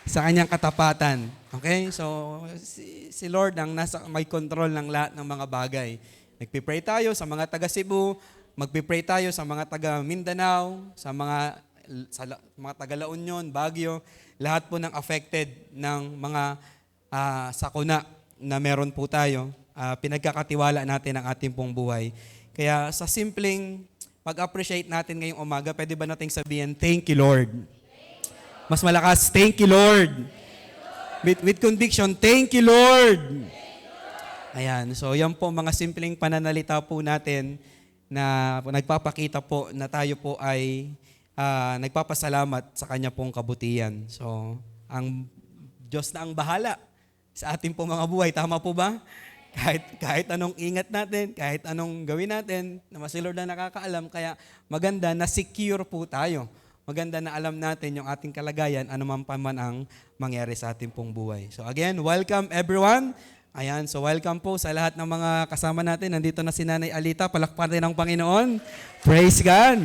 sa kanyang katapatan. Okay? So, si Lord ang may control ng lahat ng mga bagay. Nagpipray tayo sa mga taga Cebu, magpipray tayo sa mga taga Mindanao, mga taga La Union, Baguio, lahat po ng affected ng mga sakuna na meron po tayo. Pinagkakatiwala natin ang ating pong buhay. Kaya sa simpleng pag-appreciate natin ngayong umaga, pwede ba nating sabihin, thank you, Lord. Mas malakas, thank you, Lord. With conviction, thank you, Lord. Ayan, so yan po mga simpleng pananalita po natin na nagpapakita po na tayo po ay nagpapasalamat sa Kanya pong kabutihan. So, ang Diyos na ang bahala sa ating po mga buhay. Tama po ba? Kahit anong ingat natin, kahit anong gawin natin, na si Lord na nakakaalam, kaya maganda na secure po tayo. Maganda na alam natin yung ating kalagayan, anuman pa man ang mangyari sa ating pong buhay. So again, welcome everyone. Ayan, so welcome po sa lahat ng mga kasama natin. Nandito na si Nanay Alita, palakpan rin ng Panginoon. Praise God.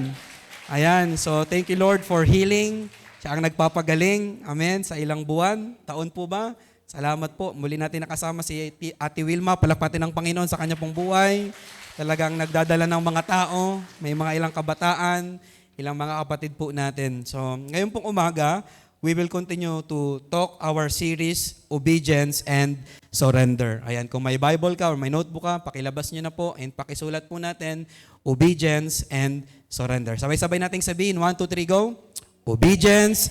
Ayan, so thank you Lord for healing. Siya ang nagpapagaling. Amen, sa ilang buwan. Taon po ba? Salamat po. Muli natin nakasama si Ate Wilma. Palakpatin ng Panginoon sa kanya pong buhay. Talagang nagdadala ng mga tao. May mga ilang kabataan, ilang mga kapatid po natin. So, ngayon pong umaga, we will continue to talk our series, Obedience and Surrender. Ayan, kung may Bible ka or may notebook ka, pakilabas nyo na po and pakisulat po natin, Obedience and Surrender. Sabay-sabay nating sabihin, 1, 2, 3, go. Obedience.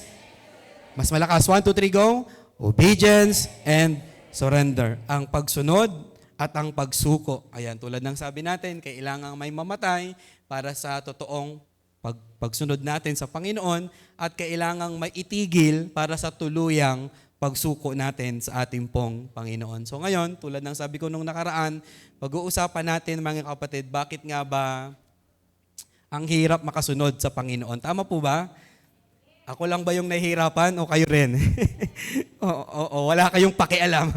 Mas malakas, 1, 2, 3, go. Obedience and surrender. Ang pagsunod at ang pagsuko. Ayan, tulad ng sabi natin, kailangan may mamatay para sa totoong pagsunod natin sa Panginoon at kailangan may itigil para sa tuluyang pagsuko natin sa ating pong Panginoon. So ngayon, tulad ng sabi ko nung nakaraan, pag-uusapan natin mga kapatid, bakit nga ba ang hirap makasunod sa Panginoon? Tama po ba? Ako lang ba yung nahihirapan o kayo rin? o wala kayong pakialam.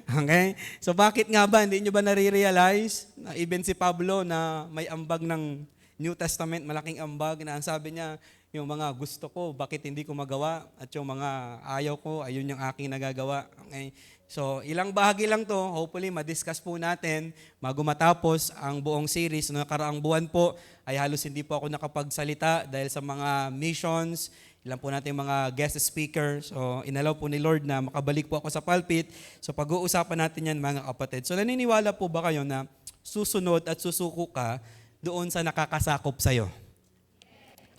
Okay? So bakit nga ba? Hindi nyo ba nare-realize na even si Pablo na may ambag ng New Testament, malaking ambag na ang sabi niya, yung mga gusto ko, bakit hindi ko magawa? At yung mga ayaw ko, ayun yung aking nagagawa. Okay? So ilang bahagi lang to, hopefully madiscuss po natin bago matapos ang buong series. Noong nakaraang buwan po ay halos hindi po ako nakapagsalita dahil sa mga missions, ilan po natin mga guest speakers. So, inalaw po ni Lord na makabalik po ako sa pulpit. So, pag-uusapan natin yan mga kapatid. So, naniniwala po ba kayo na susunod at susuko ka doon sa nakakasakop sa'yo?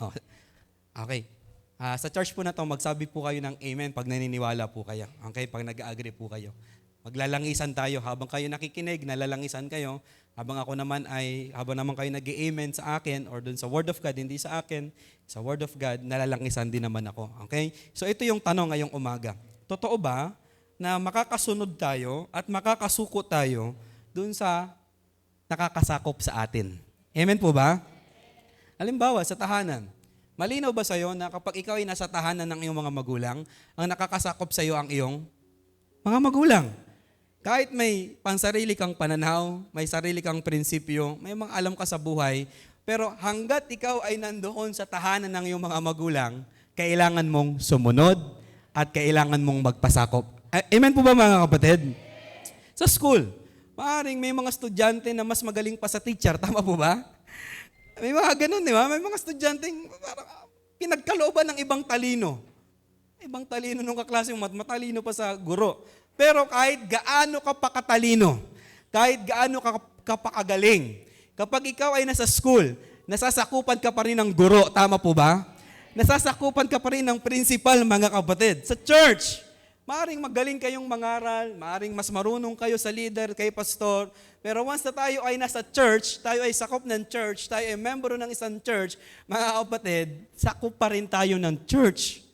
Oh, okay. Sa church po na to, magsabi po kayo ng amen pag naniniwala po kayo. Okay? Pag nag-agree po kayo. Maglalangisan tayo. Habang kayo nakikinig, nalalangisan kayo. Habang naman kayo nag-amen sa akin or dun sa Word of God, hindi sa akin, sa Word of God, nalalangisan din naman ako. Okay? So ito yung tanong ngayong umaga. Totoo ba na makakasunod tayo at makakasuko tayo dun sa nakakasakop sa atin? Amen po ba? Halimbawa, sa tahanan. Malinaw ba sa'yo na kapag ikaw ay nasa tahanan ng iyong mga magulang, ang nakakasakop sa'yo ang iyong mga magulang? Kahit may pansarili kang pananaw, may sarili kang prinsipyo, may mga alam ka sa buhay, pero hanggat ikaw ay nandoon sa tahanan ng iyong mga magulang, kailangan mong sumunod at kailangan mong magpasakop. Amen po ba mga kapatid? Sa school, maaaring may mga estudyante na mas magaling pa sa teacher, tama po ba? May mga ganun, di ba? May mga estudyante pinagkalooban ng ibang talino. Ibang talino nung kaklase mo, matalino pa sa guro. Pero kahit gaano ka pa katalino, kahit gaano ka pa kagaling, kapag ikaw ay nasa school, nasasakupan ka pa rin ng guro, tama po ba? Nasasakupan ka pa rin ng principal, mga kapatid. Sa church, maaring magaling kayong mangaral, maaring mas marunong kayo sa leader, kay pastor, pero once na tayo ay nasa church, tayo ay sakop ng church, tayo ay membro ng isang church, mga kapatid, sakop pa rin tayo ng church,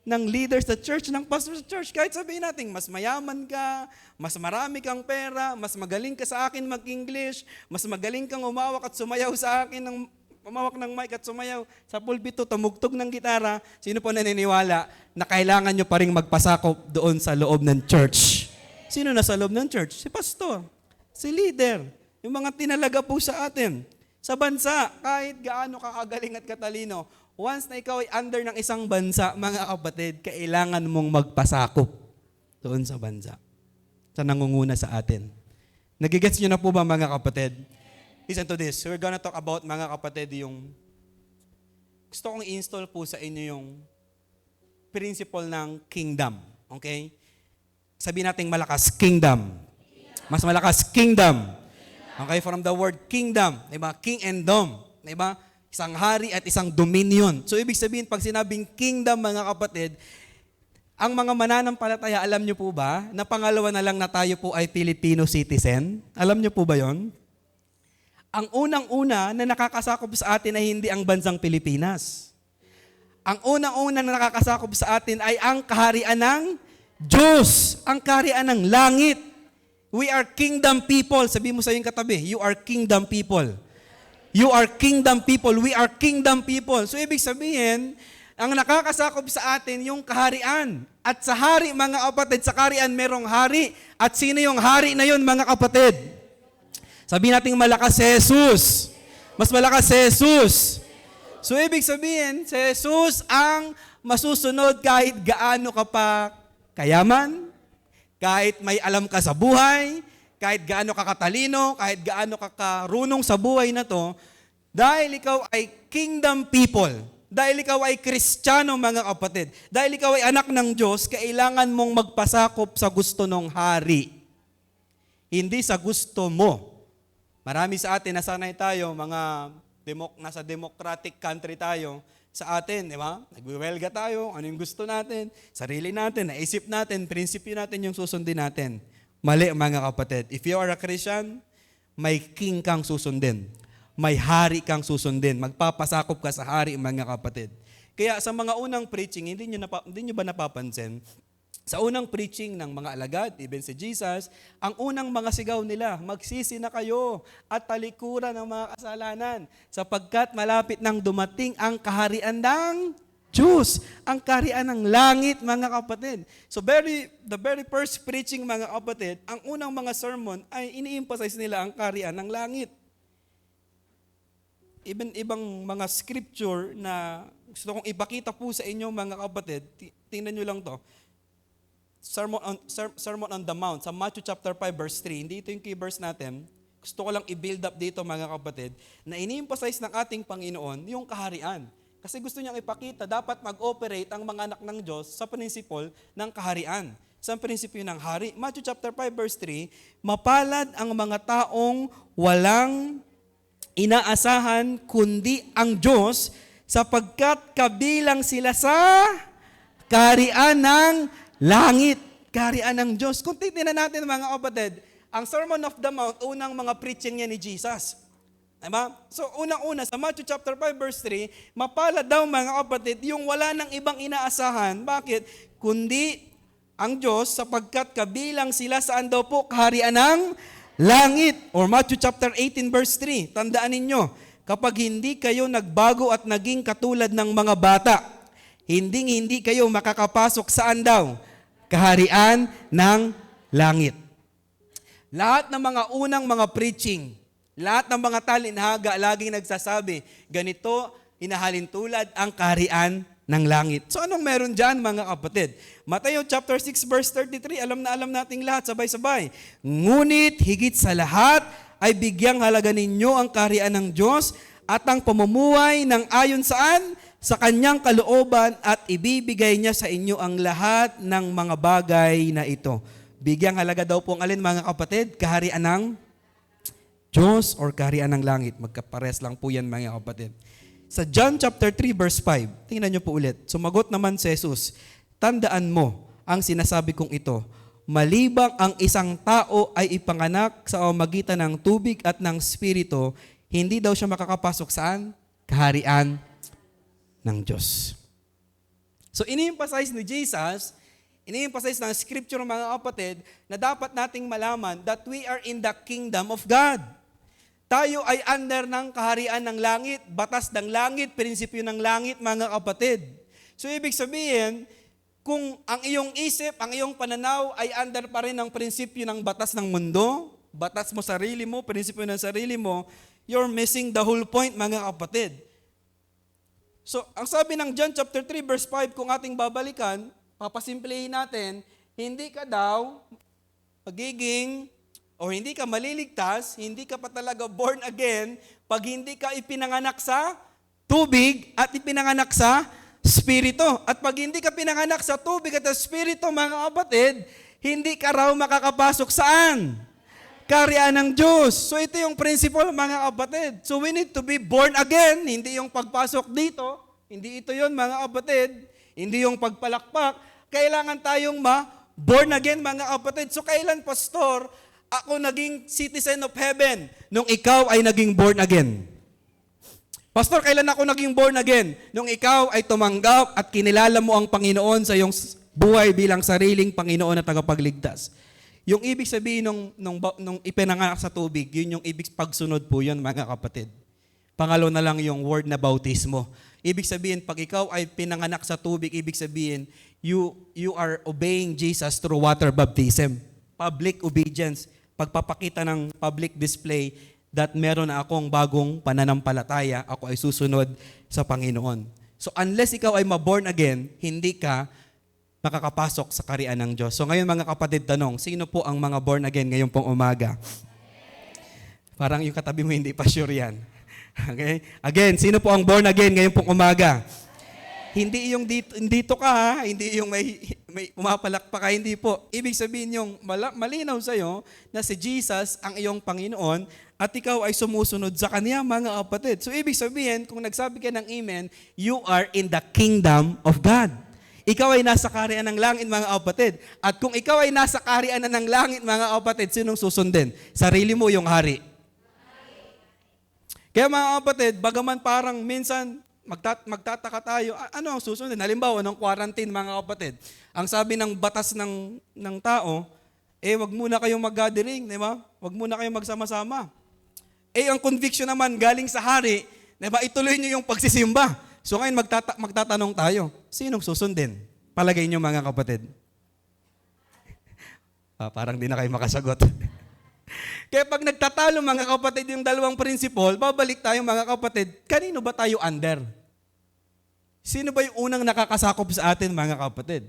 ng leaders sa church, ng pastor sa church. Kahit sabihin natin, mas mayaman ka, mas marami kang pera, mas magaling ka sa akin mag-English, mas magaling kang umawak at sumayaw sa akin, umawak ng mic at sumayaw sa pulpito, tumugtog ng gitara, sino po naniniwala na kailangan nyo pa rin magpasakop doon sa loob ng church? Sino na sa loob ng church? Si pastor, si leader, yung mga tinalaga po sa atin. Sa bansa, kahit gaano ka kagaling at katalino, Once na ikaw ay under ng isang bansa, mga kapatid, kailangan mong magpasakop doon sa bansa. Sa nangunguna sa atin. Nagigets nyo na po ba, mga kapatid? Listen to this. We're gonna talk about, mga kapatid, yung gusto kong i-install po sa inyo yung principle ng kingdom. Okay? Sabihin natin malakas, kingdom. Mas malakas, kingdom. Okay? From the word kingdom. Diba? King and dom. Diba? Isang hari at isang dominion. So, ibig sabihin, pag sinabing kingdom, mga kapatid, ang mga mananampalataya, alam nyo po ba, na pangalawa na lang na tayo po ay Filipino citizen? Alam nyo po ba yon? Ang unang-una na nakakasakop sa atin ay hindi ang bansang Pilipinas. Ang unang-una na nakakasakop sa atin ay ang kaharian ng Diyos, ang kaharian ng langit. We are kingdom people. Sabi mo sa iyong katabi, you are kingdom people. You are kingdom people. We are kingdom people. So ibig sabihin, ang nakakasakop sa atin yung kaharian. At sa hari, mga kapatid, sa kaharian merong hari. At sino yung hari na yun, mga kapatid? Sabihin natin malakas si Jesus. Mas malakas si Jesus. So ibig sabihin, si Jesus ang masusunod kahit gaano ka pa kayaman, kahit may alam ka sa buhay, kahit gaano ka katalino, kahit gaano ka karunong sa buhay na to, dahil ikaw ay kingdom people, dahil ikaw ay Kristiyano, mga kapatid, dahil ikaw ay anak ng Diyos, kailangan mong magpasakop sa gusto ng hari. Hindi sa gusto mo. Marami sa atin, nasanay tayo, nasa democratic country tayo, sa atin, di ba? Nagwiwelga tayo, ano yung gusto natin, sarili natin, naisip natin, prinsipyo natin yung susundin natin. Mali, mga kapatid. If you are a Christian, may king kang susundin. May hari kang susundin. Magpapasakop ka sa hari, mga kapatid. Kaya sa mga unang preaching, hindi nyo ba napapansin? Sa unang preaching ng mga alagad, even si Jesus, ang unang mga sigaw nila, magsisi na kayo at talikuran ng mga kasalanan sapagkat malapit nang dumating ang kaharian ng Diyos, ang kaharian ng langit, mga kapatid. So the very first preaching, mga kapatid, ang unang mga sermon ay ini-emphasize nila ang kaharian ng langit. Even ibang mga scripture na gusto kong ipakita po sa inyo, mga kapatid, tingnan nyo lang to. Sermon on the Mount, sa Matthew chapter 5, verse 3, hindi ito yung key verse natin. Gusto ko lang i-build up dito, mga kapatid, na ini-emphasize ng ating Panginoon yung kaharian. Kasi gusto niyang ipakita, dapat mag-operate ang mga anak ng Diyos sa prinsipyo ng kaharian. Sa prinsipyo ng hari. Matthew chapter 5, verse 3, mapalad ang mga taong walang inaasahan kundi ang Diyos sapagkat kabilang sila sa kaharian ng langit, kaharian ng Diyos. Kung titignan natin, mga kapatid, ang Sermon of the Mount, unang mga preaching niya ni Jesus. Diba? So, unang-una, sa Matthew chapter 5, verse 3, mapalad daw, mga kapatid, yung wala ng ibang inaasahan. Bakit? Kundi ang Diyos, sapagkat kabilang sila saan daw po? Kaharian ng langit. Or Matthew chapter 18, verse 3. Tandaan ninyo, kapag hindi kayo nagbago at naging katulad ng mga bata, hindi kayo makakapasok saan daw? Kaharian ng langit. Lahat ng mga unang mga preaching, lahat ng mga talinhaga, laging nagsasabi, ganito, hinahalin tulad ang kaharian ng langit. So anong meron dyan, mga kapatid? Matthew chapter 6, verse 33, alam nating lahat, sabay-sabay. Ngunit higit sa lahat, ay bigyang halaga ninyo ang kaharian ng Diyos at ang pamumuhay ng ayon saan? Sa kanyang kalooban at ibibigay niya sa inyo ang lahat ng mga bagay na ito. Bigyang halaga daw po ang alin, mga kapatid? Kaharian ng Diyos or kaharian ng langit. Magkapares lang po yan, mga kapatid. Sa John chapter 3, verse 5, tingnan niyo po ulit. Sumagot naman si Jesus, tandaan mo ang sinasabi kong ito. Malibang ang isang tao ay ipanganak sa pamamagitan ng tubig at ng spirito, hindi daw siya makakapasok saan? Kaharian ng Diyos. So, ini-emphasize ni Jesus, ini-emphasize ng scripture, mga kapatid, na dapat nating malaman that we are in the kingdom of God. Tayo ay under ng kaharian ng langit, batas ng langit, prinsipyo ng langit, mga kapatid. So, ibig sabihin, kung ang iyong isip, ang iyong pananaw ay under pa rin ng prinsipyo ng batas ng mundo, batas mo sarili mo, prinsipyo ng sarili mo, you're missing the whole point, mga kapatid. So, ang sabi ng John chapter 3 verse 5, kung ating babalikan, papasimplihin natin, hindi ka daw magiging o hindi ka maliligtas, hindi ka pa talaga born again pag hindi ka ipinanganak sa tubig at ipinanganak sa Espiritu. At pag hindi ka pinanganak sa tubig at sa Espiritu, mga kapatid, hindi ka raw makakapasok saan? Kaharian ng Diyos. So ito yung principle, mga kapatid. So we need to be born again. Hindi yung pagpasok dito. Hindi ito yon, mga kapatid. Hindi yung pagpalakpak. Kailangan tayong born again, mga kapatid. So kailan, pastor, ako naging citizen of heaven nung ikaw ay naging born again? Pastor, kailan ako naging born again? Nung ikaw ay tumanggap at kinilala mo ang Panginoon sa iyong buhay bilang sariling Panginoon at tagapagligtas. Yung ibig sabihin nung ipinanganak sa tubig, yun yung ibig pagsunod po yun, mga kapatid. Pangalo na lang yung word na bautismo. Ibig sabihin, pag ikaw ay pinanganak sa tubig, ibig sabihin, you are obeying Jesus through water baptism. Public obedience. Pagpapakita ng public display that meron na akong bagong pananampalataya, ako ay susunod sa Panginoon. So unless ikaw ay ma-born again, hindi ka makakapasok sa kaharian ng Diyos. So ngayon, mga kapatid, tanong, sino po ang mga born again ngayon pong umaga? Parang yung katabi mo hindi pa sure yan. Okay? Again, sino po ang born again ngayon pong umaga? Hindi yung dito ka, ha? Hindi yung may pumapalak pa ka, hindi po. Ibig sabihin yung malinaw sa'yo na si Jesus ang iyong Panginoon at ikaw ay sumusunod sa Kanya, mga kapatid. So ibig sabihin, kung nagsabi ka ng amen, you are in the kingdom of God. Ikaw ay nasa kaharian ng langit, mga kapatid. At kung ikaw ay nasa kaharian ng langit, mga kapatid, sinong susundin? Sarili mo yung hari. Kaya mga kapatid, bagaman parang minsan magtataka tayo, ano ang susundin? Halimbawa, ng quarantine, mga kapatid. Ang sabi ng batas ng tao, wag muna kayong mag-gathering, di ba? Wag muna kayong magsama-sama. Ang conviction naman galing sa hari, di ba? Ituloy niyo yung pagsisimba. So ngayon magtatanong tayo, sinong susundin? Palagay niyo, mga kapatid. Parang di na kayo makasagot. Kaya pag nagtatalo, mga kapatid, yung dalawang principle, babalik tayo, mga kapatid, kanino ba tayo under? Sino ba yung unang nakakasakop sa atin, mga kapatid?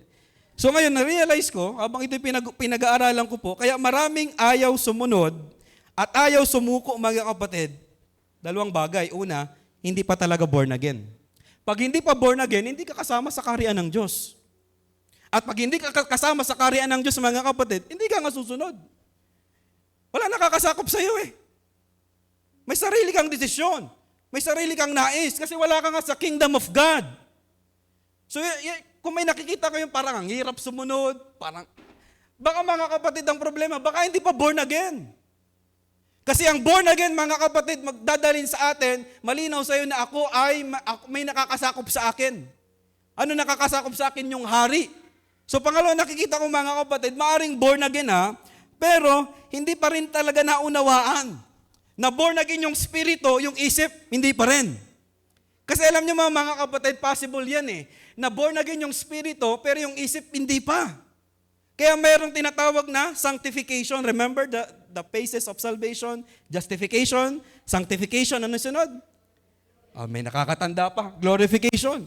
So ngayon, na-realize ko, habang ito pinag-aaralan ko po, kaya maraming ayaw sumunod at ayaw sumuko, mga kapatid. Dalawang bagay. Una, hindi pa talaga born again. Pag hindi pa born again, hindi ka kasama sa kaharian ng Diyos. At pag hindi ka kasama sa kaharian ng Diyos, mga kapatid, hindi ka nga susunod. Wala nakakasakop sa iyo eh. May sarili kang desisyon. May sarili kang nais kasi wala ka nga sa kingdom of God. So kung may nakikita kayo parang ang hirap sumunod, parang baka, mga kapatid, ang problema, baka hindi pa born again. Kasi ang born again, mga kapatid, magdadalhin sa atin, malinaw sa iyo na ako may nakakasakop sa akin. Ano nakakasakop sa akin? Yung hari. So pangalawa, nakikita ko, mga kapatid, maaring born again pero hindi pa rin talaga naunawaan. Na born again yung spirito, yung isip, hindi pa rin. Kasi alam niyo, mga kapatid, possible yan na born again yung spirito, pero yung isip, hindi pa. Kaya mayroong tinatawag na sanctification. Remember the phases of salvation? Justification, sanctification, ano sunod? May nakakatanda pa, glorification.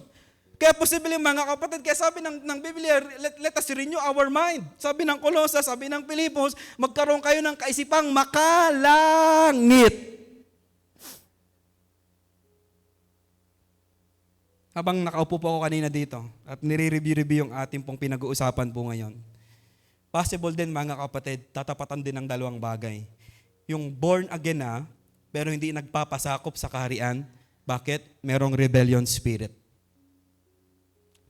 Kaya posible, mga kapatid, kaya sabi ng Biblia, let us renew our mind. Sabi ng Colossus, sabi ng Pilipos, magkaroon kayo ng kaisipang makalangit. Habang nakaupo po ako kanina dito at nire-review yung ating pong pinag-uusapan po ngayon, possible din, mga kapatid, tatapatan din ng dalawang bagay. Yung born again pero hindi nagpapasakop sa kaharian. Bakit? Merong rebellion spirit.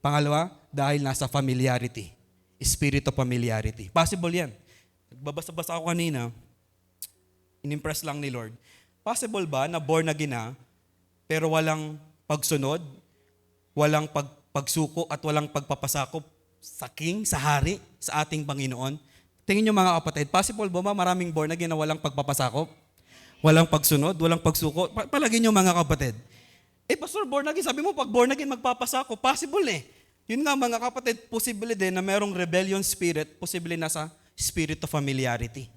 Pangalawa, dahil nasa familiarity. Spirit of familiarity. Possible yan. Nagbabasa-basa ako kanina, inimpress lang ni Lord. Possible ba na born again pero walang pagsunod, walang pagsuko at walang pagpapasakop sa king, sa hari, sa ating Panginoon? Tingin nyo, mga kapatid, possible ba maraming born again na walang pagpapasakop? Walang pagsunod, walang pagsuko? Palagi nyo, mga kapatid. Pastor, born again, sabi mo pag born again magpapasakop, possible Yun nga, mga kapatid, posible din na merong rebellion spirit, posible nasa spirit of familiarity.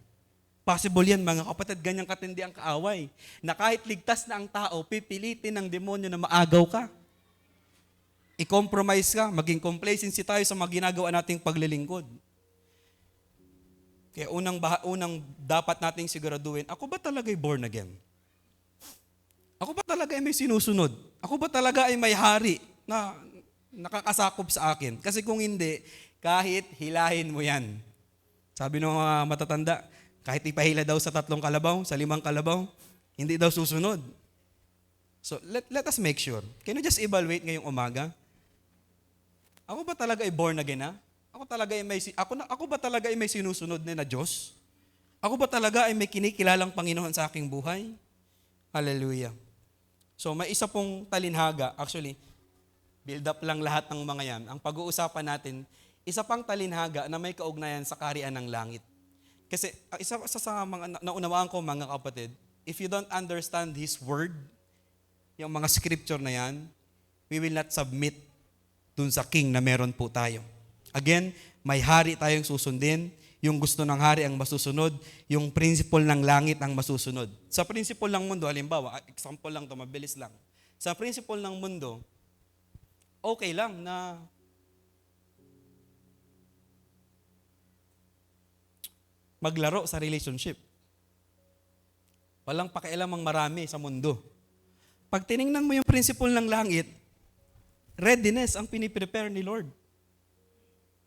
Possible yan, mga kapatid, ganyang katindi ang kaaway. Na kahit ligtas na ang tao, pipilitin ng demonyo na maagaw ka. I-compromise ka, maging complacency tayo sa mga ginagawa nating paglilingkod. Kaya unang dapat nating siguraduhin, ako ba talaga ay born again? Ako ba talaga ay may sinusunod? Ako ba talaga ay may hari na nakakasakop sa akin? Kasi kung hindi, kahit hilahin mo yan. Sabi ng mga matatanda, kahit ipahila daw sa 3 kalabaw, sa 5 kalabaw, hindi daw susunod. So let us make sure. Can you just evaluate ngayong umaga? Ako ba talaga ay born again, ha? Ako ba talaga ay may sinusunod na Diyos? Ako ba talaga ay may kinikilalang Panginoon sa aking buhay? Hallelujah. So may isa pong talinhaga, actually, build up lang lahat ng mga yan. Ang pag-uusapan natin, isa pang talinhaga na may kaugnayan sa kaharian ng langit. Kasi isa sa mga naunawaan ko mga kapatid, if you don't understand His Word, yung mga scripture na yan, we will not submit dun sa king na meron po tayo. Again, may hari tayong susundin, yung gusto ng hari ang masusunod, yung principle ng langit ang masusunod. Sa principle ng mundo, halimbawa, example lang to, mabilis lang. Sa principle ng mundo, okay lang na maglaro sa relationship. Walang pakialamang marami sa mundo. Pag tiningnan mo yung principle ng langit, readiness ang piniprepare ni Lord.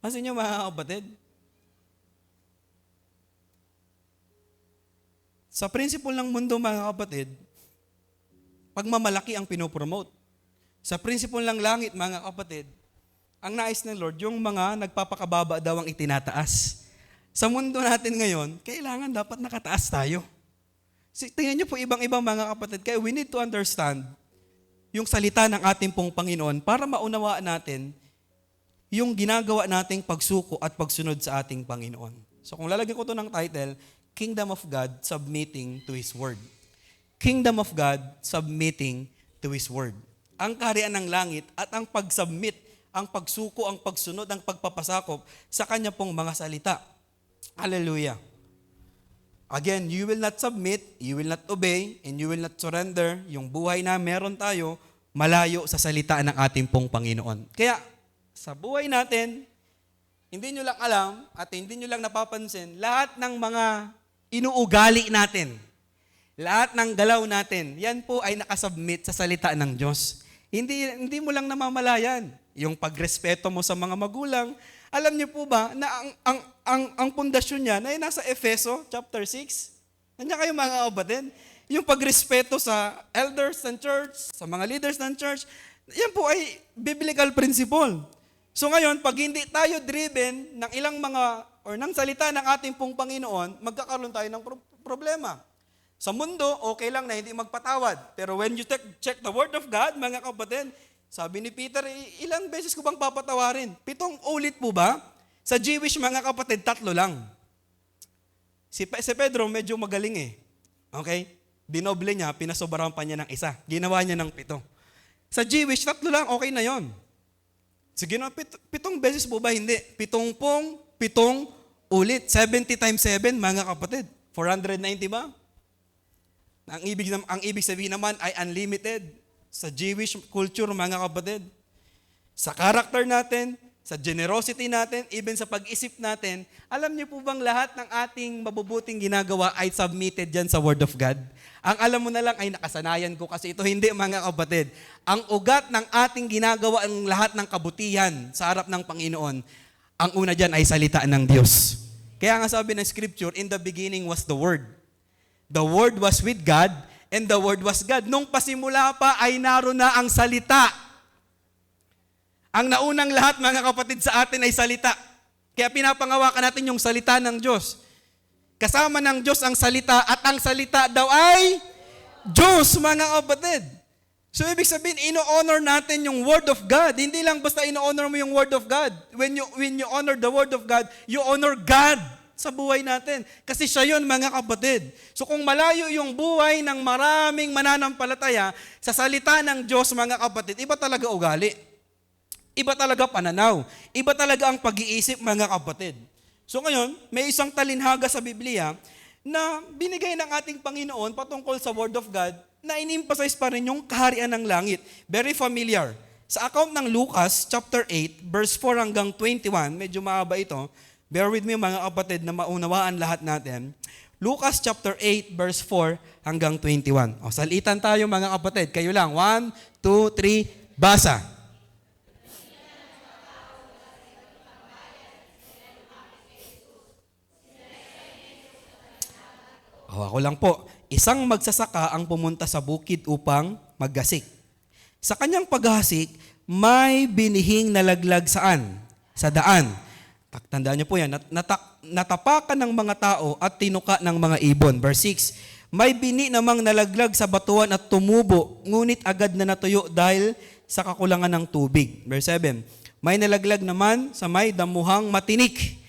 Kasi niyo mga kapatid, sa principle ng mundo mga kapatid, pagmamalaki ang pinopromote. Sa principle ng langit mga kapatid, ang nais ng Lord, yung mga nagpapakababa daw ang itinataas. Sa mundo natin ngayon, kailangan dapat nakataas tayo. Tingnan niyo po ibang-ibang mga kapatid, kaya we need to understand yung salita ng ating pong Panginoon para maunawaan natin yung ginagawa nating pagsuko at pagsunod sa ating Panginoon. So kung lalagyan ko to ng title, Kingdom of God Submitting to His Word. Kingdom of God Submitting to His Word. Ang kaharian ng langit at ang pag-submit, ang pagsuko, ang pagsunod, ang pagpapasakop sa Kanya pong mga salita. Hallelujah. Again, you will not submit, you will not obey, and you will not surrender. Yung buhay na meron tayo, malayo sa salita ng ating pong Panginoon. Kaya, sa buhay natin, hindi nyo lang alam at hindi nyo lang napapansin, lahat ng mga inuugali natin, lahat ng galaw natin, yan po ay nakasubmit sa salita ng Diyos. Hindi mo lang namamalayan. Yung pagrespeto mo sa mga magulang, alam niyo po ba na ang pundasyon niya ay nasa Efeso chapter 6? Nandiyan kayo mga kapatid? Yung pagrespeto sa elders ng church, sa mga leaders ng church, yan po ay biblical principle. So ngayon, pag hindi tayo driven ng ilang mga or ng salita ng ating pong Panginoon, magkakaroon tayo ng problema. Sa mundo, okay lang na hindi magpatawad. Pero when you check the Word of God, mga kapatid, sabi ni Peter, ilang beses ko bang papatawarin? 7 ulit po ba? Sa Jewish mga kapatid, 3 lang. Si Pedro medyo magaling eh. Okay? Dinoble niya, pinasobrahan pa niya ng 1. Ginawa niya ng 7. Sa Jewish, 3 lang, okay na yon. Sige na, 7 beses po ba? Hindi. 70 ulit. 70 times 7, mga kapatid. 490 ba? Ang ibig sabihin naman ay unlimited. Sa Jewish culture, mga kapatid. Sa character natin, sa generosity natin, even sa pag-isip natin, alam niyo po bang lahat ng ating mabubuting ginagawa ay submitted dyan sa Word of God? Ang alam mo na lang ay nakasanayan ko kasi ito hindi mga kapatid. Ang ugat ng ating ginagawa ang lahat ng kabutihan sa harap ng Panginoon, ang una dyan ay salita ng Diyos. Kaya nga sabi ng Scripture, in the beginning was the Word. The Word was with God and the Word was God. Nung pasimula pa ay naroon na ang salita. Ang naunang lahat mga kapatid sa atin ay salita. Kaya pinapangawakan natin yung salita ng Diyos. Kasama ng Diyos ang salita at ang salita daw ay Diyos, mga kapatid. So ibig sabihin, ino-honor natin yung Word of God. Hindi lang basta ino-honor mo yung Word of God. When you honor the Word of God, you honor God sa buhay natin. Kasi siya yun, mga kapatid. So kung malayo yung buhay ng maraming mananampalataya sa salita ng Diyos, mga kapatid, iba talaga ugali. Iba talaga pananaw. Iba talaga ang pag-iisip, mga kapatid. So ngayon, may isang talinhaga sa Biblia na binigay ng ating Panginoon patungkol sa Word of God na in-emphasize pa rin yung kaharian ng langit. Very familiar. Sa account ng Lucas, chapter 8, verse 4 hanggang 21, medyo mahaba ito. Bear with me mga kapatid na maunawaan lahat natin. Lucas chapter 8, verse 4 hanggang 21. O, salitan tayo mga kapatid. Kayo lang. 1, 2, 3, basa. O, ako lang po. Isang magsasaka ang pumunta sa bukid upang maggasik. Sa kanyang paghasik, may binihing nalaglag saan? Sa daan. Tandaan niyo po yan. Natapakan ng mga tao at tinuka ng mga ibon. Verse 6, may bini namang nalaglag sa batuan at tumubo, ngunit agad na natuyo dahil sa kakulangan ng tubig. Verse 7, may nalaglag naman sa may damuhang matinik.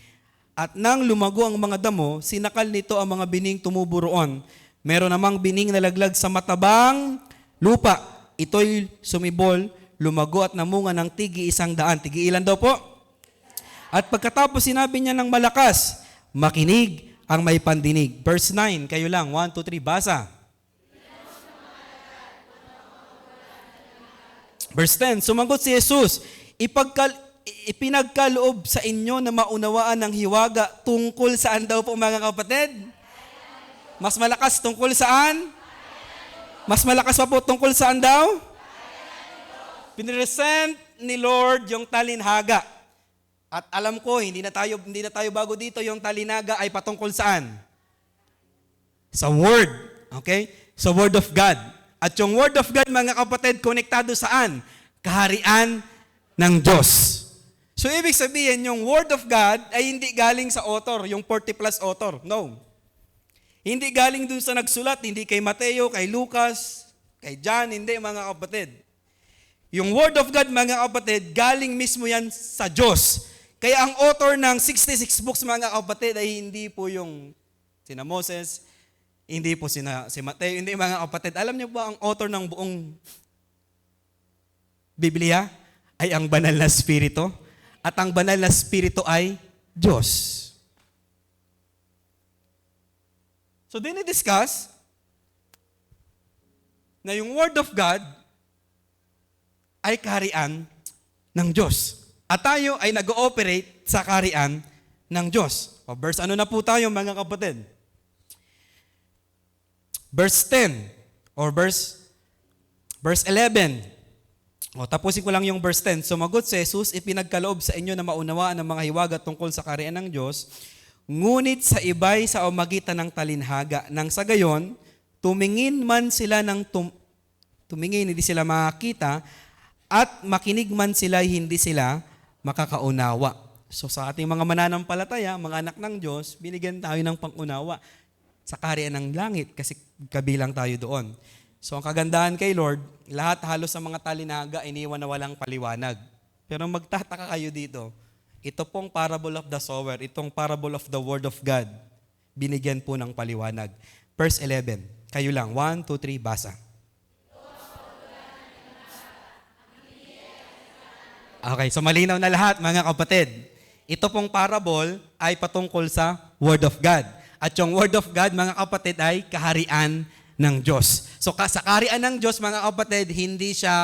At nang lumago ang mga damo, sinakal nito ang mga bining tumubo roon. Meron namang bining nalaglag sa matabang lupa. Ito'y sumibol, lumago at namunga ng tigi 100. Tigi ilan daw po? At pagkatapos sinabi niya ng malakas, makinig ang may pandinig. Verse 9, kayo lang. 1, 2, 3, basa. Verse 10, sumagot si Jesus, ipinagkaloob sa inyo na maunawaan ng hiwaga tungkol saan daw po mga kapatid? Mas malakas tungkol saan? Mas malakas pa po tungkol saan daw? Pinresent ni Lord yung talinhaga. At alam ko, hindi na tayo bago dito, yung talinaga ay patungkol saan? Sa Word. Okay? Sa Word of God. At yung Word of God, mga kapatid, konektado saan? Kaharian ng Diyos. So, ibig sabihin, yung Word of God ay hindi galing sa author, yung 40 plus author. No. Hindi galing dun sa nagsulat, hindi kay Mateo, kay Lucas, kay John, hindi mga kapatid. Yung Word of God, mga kapatid, galing mismo yan sa Diyos. Kaya ang author ng 66 books, mga kapatid, ay hindi po yung sina Moses, hindi po si Mateo, hindi mga kapatid. Alam niyo ba ang author ng buong Biblia ay ang banal na Espiritu? At ang banal na Espiritu ay Diyos. So, dinidiscuss na yung Word of God ay kaharian ng Diyos. At tayo ay nag-ooperate sa kaharian ng Diyos. O, verse ano na po tayo mga kapatid? Verse 10 or verse 11. O, tapusin ko lang yung verse 10. Sumagot si Jesus, ipinagkaloob sa inyo na maunawaan ng mga hiwaga tungkol sa kaharian ng Diyos, ngunit sa iba'y sa umagitan ng talinhaga. Nang sa gayon, tumingin man sila tumingin, hindi sila makakita, at makinig man sila, hindi sila makakaunawa. So sa ating mga mananampalataya, mga anak ng Diyos, binigyan tayo ng pangunawa sa kaharian ng langit kasi kabilang tayo doon. So ang kagandahan kay Lord, lahat halos sa mga talinaga iniwan na walang paliwanag. Pero magtataka kayo dito, ito pong parable of the sower, itong parable of the word of God, binigyan po ng paliwanag. Verse 11, kayo lang, 1, 2, 3, basa. Okay, so malinaw na lahat mga kapatid. Ito pong parable ay patungkol sa Word of God. At yung Word of God, mga kapatid, ay kaharian ng Diyos. So sa kaharian ng Diyos, mga kapatid, hindi siya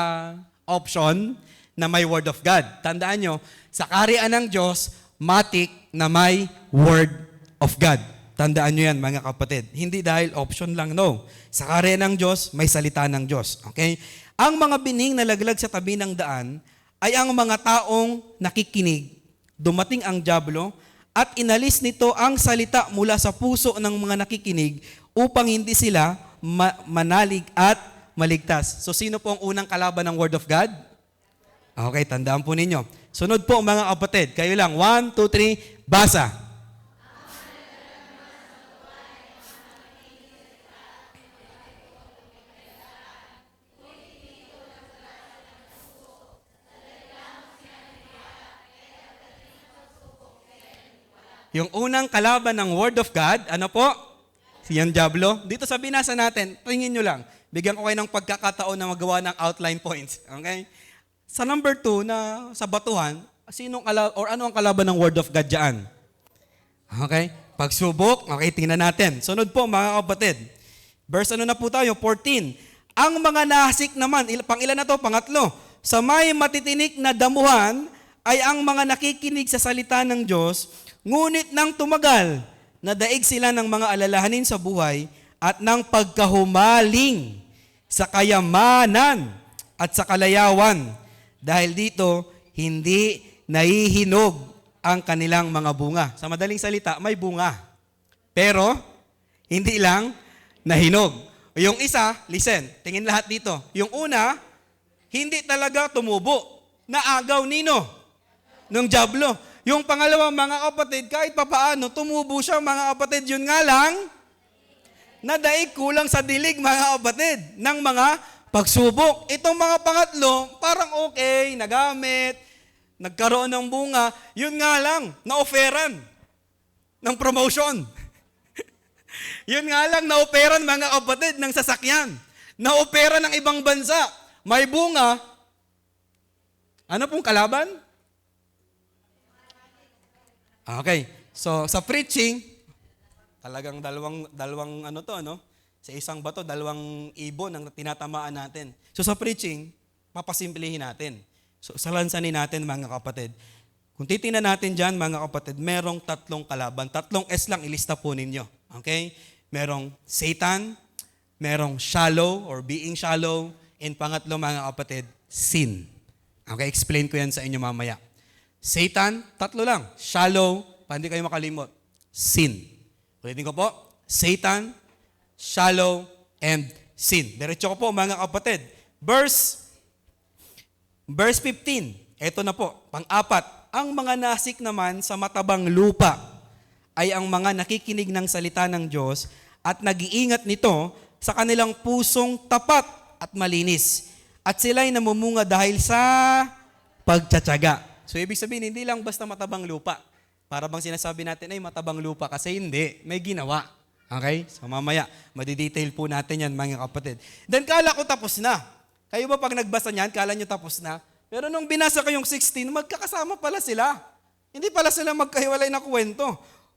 option na may Word of God. Tandaan nyo, sa kaharian ng Diyos, matik na may Word of God. Tandaan nyo yan, mga kapatid. Hindi dahil option lang, no. Sa kaharian ng Diyos, may salita ng Diyos. Okay? Ang mga bining nalaglag sa tabi ng daan ay ang mga taong nakikinig. Dumating ang dyablo at inalis nito ang salita mula sa puso ng mga nakikinig upang hindi sila manalig at maligtas. So sino po ang unang kalaban ng Word of God? Okay, tandaan po ninyo. Sunod po mga kapatid. Kayo lang. 1, 2, 3, basa. Yung unang kalaban ng Word of God, ano po? Siyang dyablo. Dito sa binasa natin, tingin nyo lang. Bigyan ko kayo ng pagkakataon na magawa ng outline points. Okay? Sa number 2, na sa batuhan, ano ang kalaban ng Word of God dyan? Okay? Pagsubok, okay, tingnan natin. Sunod po mga kapatid. Verse ano na po tayo? 14. Ang mga nahasik naman, pang ilan na to? Pangatlo. sa may matitinik na damuhan ay ang mga nakikinig sa salita ng Diyos, ngunit nang tumagal, nadaig sila ng mga alalahanin sa buhay at ng pagkahumaling sa kayamanan at sa kalayawan. Dahil dito, hindi nahihinog ang kanilang mga bunga. Sa madaling salita, may bunga. Pero, hindi lang nahinog. Yung isa, listen, tingin lahat dito. Yung una, hindi talaga tumubo. Naagaw nino? Nung Diablo. Yung pangalawa, mga kapatid, kahit papaano, tumubo siya, mga kapatid. Yun nga lang, nadaig kulang sa dilig, mga kapatid, ng mga pagsubok. Itong mga pangatlo, parang okay, nagamit, nagkaroon ng bunga. Yun nga lang, na-offeran ng promotion. Yun nga lang, na-operan mga kapatid ng sasakyan. Na-opera ng ibang bansa. May bunga. Ano pong kalaban? Okay. So, sa preaching, talagang dalawang ano to, ano? Sa isang bato, dalawang ibon ang tinatamaan natin. So, sa preaching, papasimplihin natin. So, salansanin natin mga kapatid. Kung titingnan natin dyan, mga kapatid, merong 3 kalaban. 3 S lang ilista po ninyo. Okay? Merong Satan, merong shallow or being shallow, and pangatlo mga kapatid, sin. Okay, explain ko yan sa inyo mamaya. Satan, 3 lang. Shallow, hindi kayo makalimot. Sin. Ulitin ko po. Satan, shallow, and sin. Diretso ko po mga kapatid. Verse 15. Ito na po, pang-4. Ang mga nasik naman sa matabang lupa ay ang mga nakikinig ng salita ng Diyos at nag-iingat nito sa kanilang pusong tapat at malinis. At sila'y namumunga dahil sa pagtsatsaga. So ibig sabihin, hindi lang basta matabang lupa. Para bang sinasabi natin ay matabang lupa kasi hindi, may ginawa. Okay? So mamaya, madidetail po natin yan mga kapatid. Then kala ko tapos na. Kayo ba pag nagbasa niyan, kala nyo tapos na? Pero nung binasa ko yung 16, magkakasama pala sila. Hindi pala sila magkahiwalay na kwento.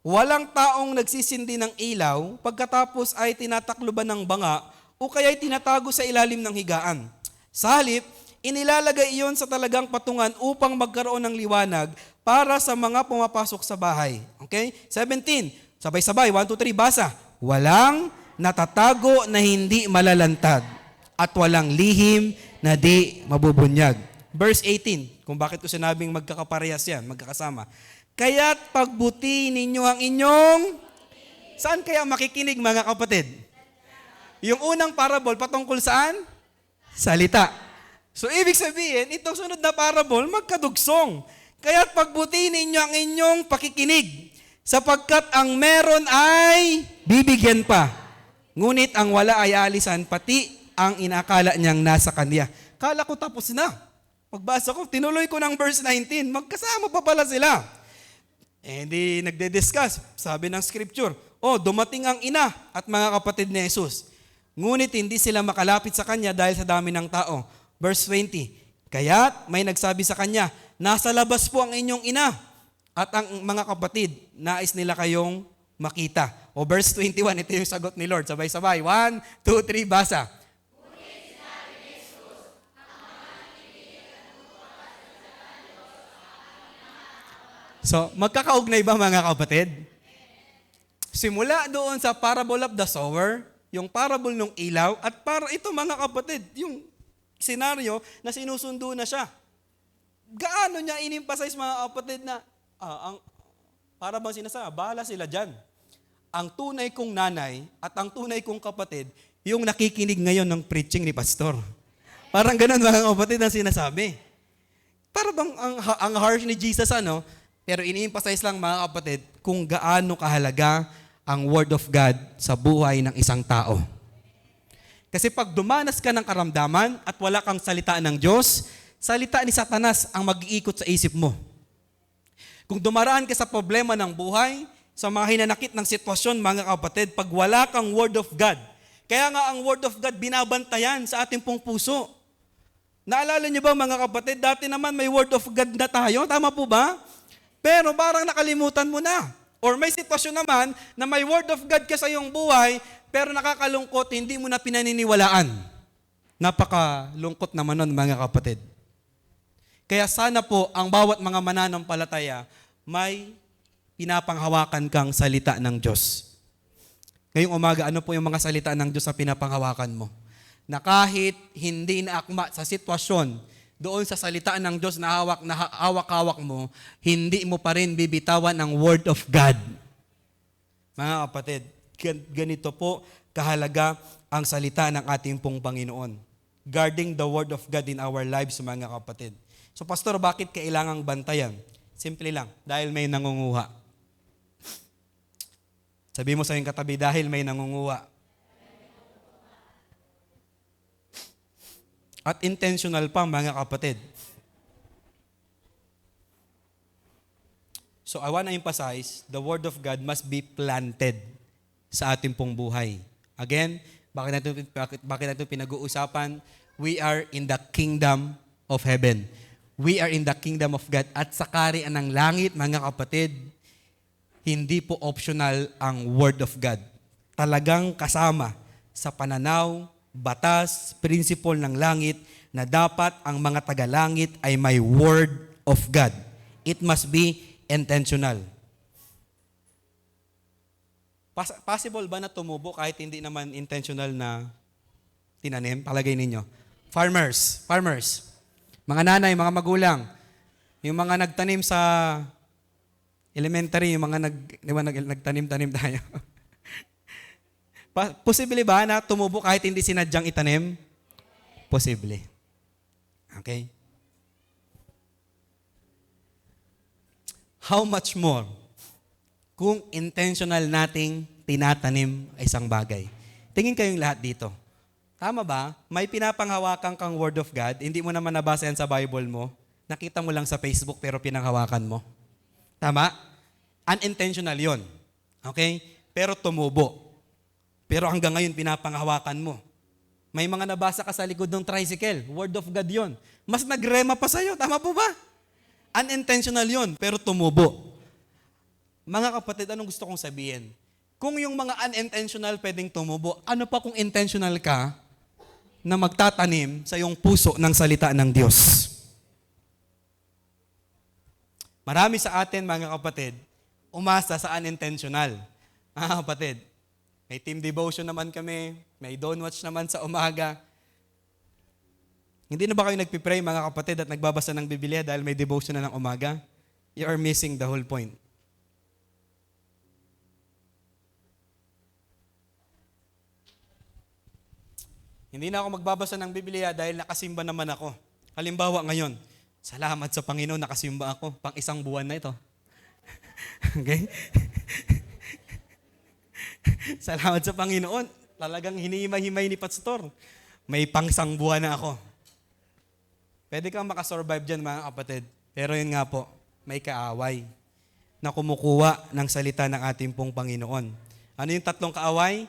Walang taong nagsisindi ng ilaw, pagkatapos ay tinatakloban ng banga, o kaya'y tinatago sa ilalim ng higaan. Sa halip, inilalagay iyon sa talagang patungan upang magkaroon ng liwanag para sa mga pumapasok sa bahay. Okay? 17. Sabay-sabay. 1, 2, 3. Basa. Walang natatago na hindi malalantad at walang lihim na di mabubunyag. Verse 18. Kung bakit ko sinabing magkakaparehas yan, magkakasama. Kaya't pagbuti ninyo ang inyong... Saan kaya makikinig mga kapatid? Yung unang parable patungkol saan? Salita. So ibig sabihin, itong sunod na parable, magkadugsong. Kaya't pagbuti ninyo ang inyong pakikinig, sapagkat ang meron ay bibigyan pa. Ngunit ang wala ay alisan, pati ang inakala niyang nasa kanya. Kala ko tapos na. Pagbasa ko, tinuloy ko ng verse 19, magkasama pa pala sila. Eh, di nagde-discuss. Sabi ng scripture, dumating ang ina at mga kapatid ni Jesus. Ngunit hindi sila makalapit sa kanya dahil sa dami ng tao. Verse 20, kaya't may nagsabi sa kanya, nasa labas po ang inyong ina at ang mga kapatid, nais nila kayong makita. O verse 21, ito yung sagot ni Lord. Sabay-sabay. 1, 2, 3, basa. So, magkakaugnay ba mga kapatid? Simula doon sa parable of the sower, yung parable ng ilaw, at para ito mga kapatid, yung senaryo na sinusundo na siya. Gaano niya in-emphasize mga kapatid na, para bang sinasabi, bahala sila dyan. Ang tunay kong nanay at ang tunay kong kapatid, yung nakikinig ngayon ng preaching ni pastor. Parang ganun mga kapatid ang sinasabi. Para bang ang harsh ni Jesus pero ini-emphasize lang mga kapatid kung gaano kahalaga ang Word of God sa buhay ng isang tao. Kasi pag dumanas ka ng karamdaman at wala kang salita ng Diyos, salita ni Satanas ang mag-iikot sa isip mo. Kung dumaraan ka sa problema ng buhay, sa mga hinanakit ng sitwasyon mga kapatid, pag wala kang Word of God, kaya nga ang Word of God binabantayan sa ating pong puso. Naalala niyo ba mga kapatid, dati naman may Word of God na tayo, tama po ba? Pero parang nakalimutan mo na. Or may sitwasyon naman na may Word of God ka sa iyong buhay, pero nakakalungkot, hindi mo na pinaniniwalaan. Napakalungkot naman nun mga kapatid. Kaya sana po ang bawat mga mananampalataya may pinapanghawakan kang salita ng Diyos. Ngayong umaga, ano po yung mga salita ng Diyos na pinapanghawakan mo? Na kahit hindi naakma sa sitwasyon, doon sa salita ng Diyos na hawak mo, hindi mo pa rin bibitawan ang Word of God. Mga kapatid, ganito po kahalaga ang salita ng ating pong Panginoon. Guarding the Word of God in our lives, mga kapatid. So, Pastor, bakit kailangang bantayan? Simple lang, dahil may nangunguha. Sabi mo sa iyong katabi, dahil may nangunguha. At intentional pa, mga kapatid. So, I want to emphasize, the Word of God must be planted sa ating pong buhay. Again, bakit natin pinag-uusapan? We are in the kingdom of heaven. We are in the kingdom of God. At sa kaharian ng langit, mga kapatid, hindi po optional ang Word of God. Talagang kasama sa pananaw, batas, prinsipol ng langit na dapat ang mga tagalangit ay may Word of God. It must be intentional. Possible ba na tumubo kahit hindi naman intentional na tinanim? Palagay ninyo. Farmers. Mga nanay, mga magulang, yung mga nagtanim sa elementary, yung mga nagtanim-tanim tayo. Posible ba na tumubo kahit hindi sinadyang itanim? Posible. Okay? How much more kung intentional nating tinatanim ay isang bagay? Tingin kayong lahat dito. Tama ba? May pinapanghawakan kang Word of God, hindi mo naman nabasa yan sa Bible mo, nakita mo lang sa Facebook pero pinanghawakan mo. Tama? Unintentional yon. Okay? Pero tumubo. Pero hanggang ngayon pinapanghawakan mo. May mga nabasa ka sa likod ng tricycle, Word of God yon. Mas nagrema pa sa'yo, tama po ba? Unintentional yon, pero tumubo. Mga kapatid, anong gusto kong sabihin? Kung yung mga unintentional pwedeng tumubo, ano pa kung intentional ka na magtatanim sa iyong puso ng salita ng Diyos? Marami sa atin, mga kapatid, umasa sa unintentional. Mga kapatid, may team devotion naman kami, may dawn watch naman sa umaga. Hindi na ba kayo nagpipray, mga kapatid, at nagbabasa ng Biblia dahil may devotion na ng umaga? You are missing the whole point. Hindi na ako magbabasa ng Biblia dahil nakasimba naman ako. Halimbawa ngayon, salamat sa Panginoon, nakasimba ako. Pang isang buwan na ito. Okay? Salamat sa Panginoon. Talagang hinihimay-himay ni Pastor. May pang isang buwan na ako. Pwede kang makasurvive dyan, mga kapatid. Pero yun nga po, may kaaway na kumukuha ng salita ng ating pong Panginoon. Ano yung tatlong kaaway?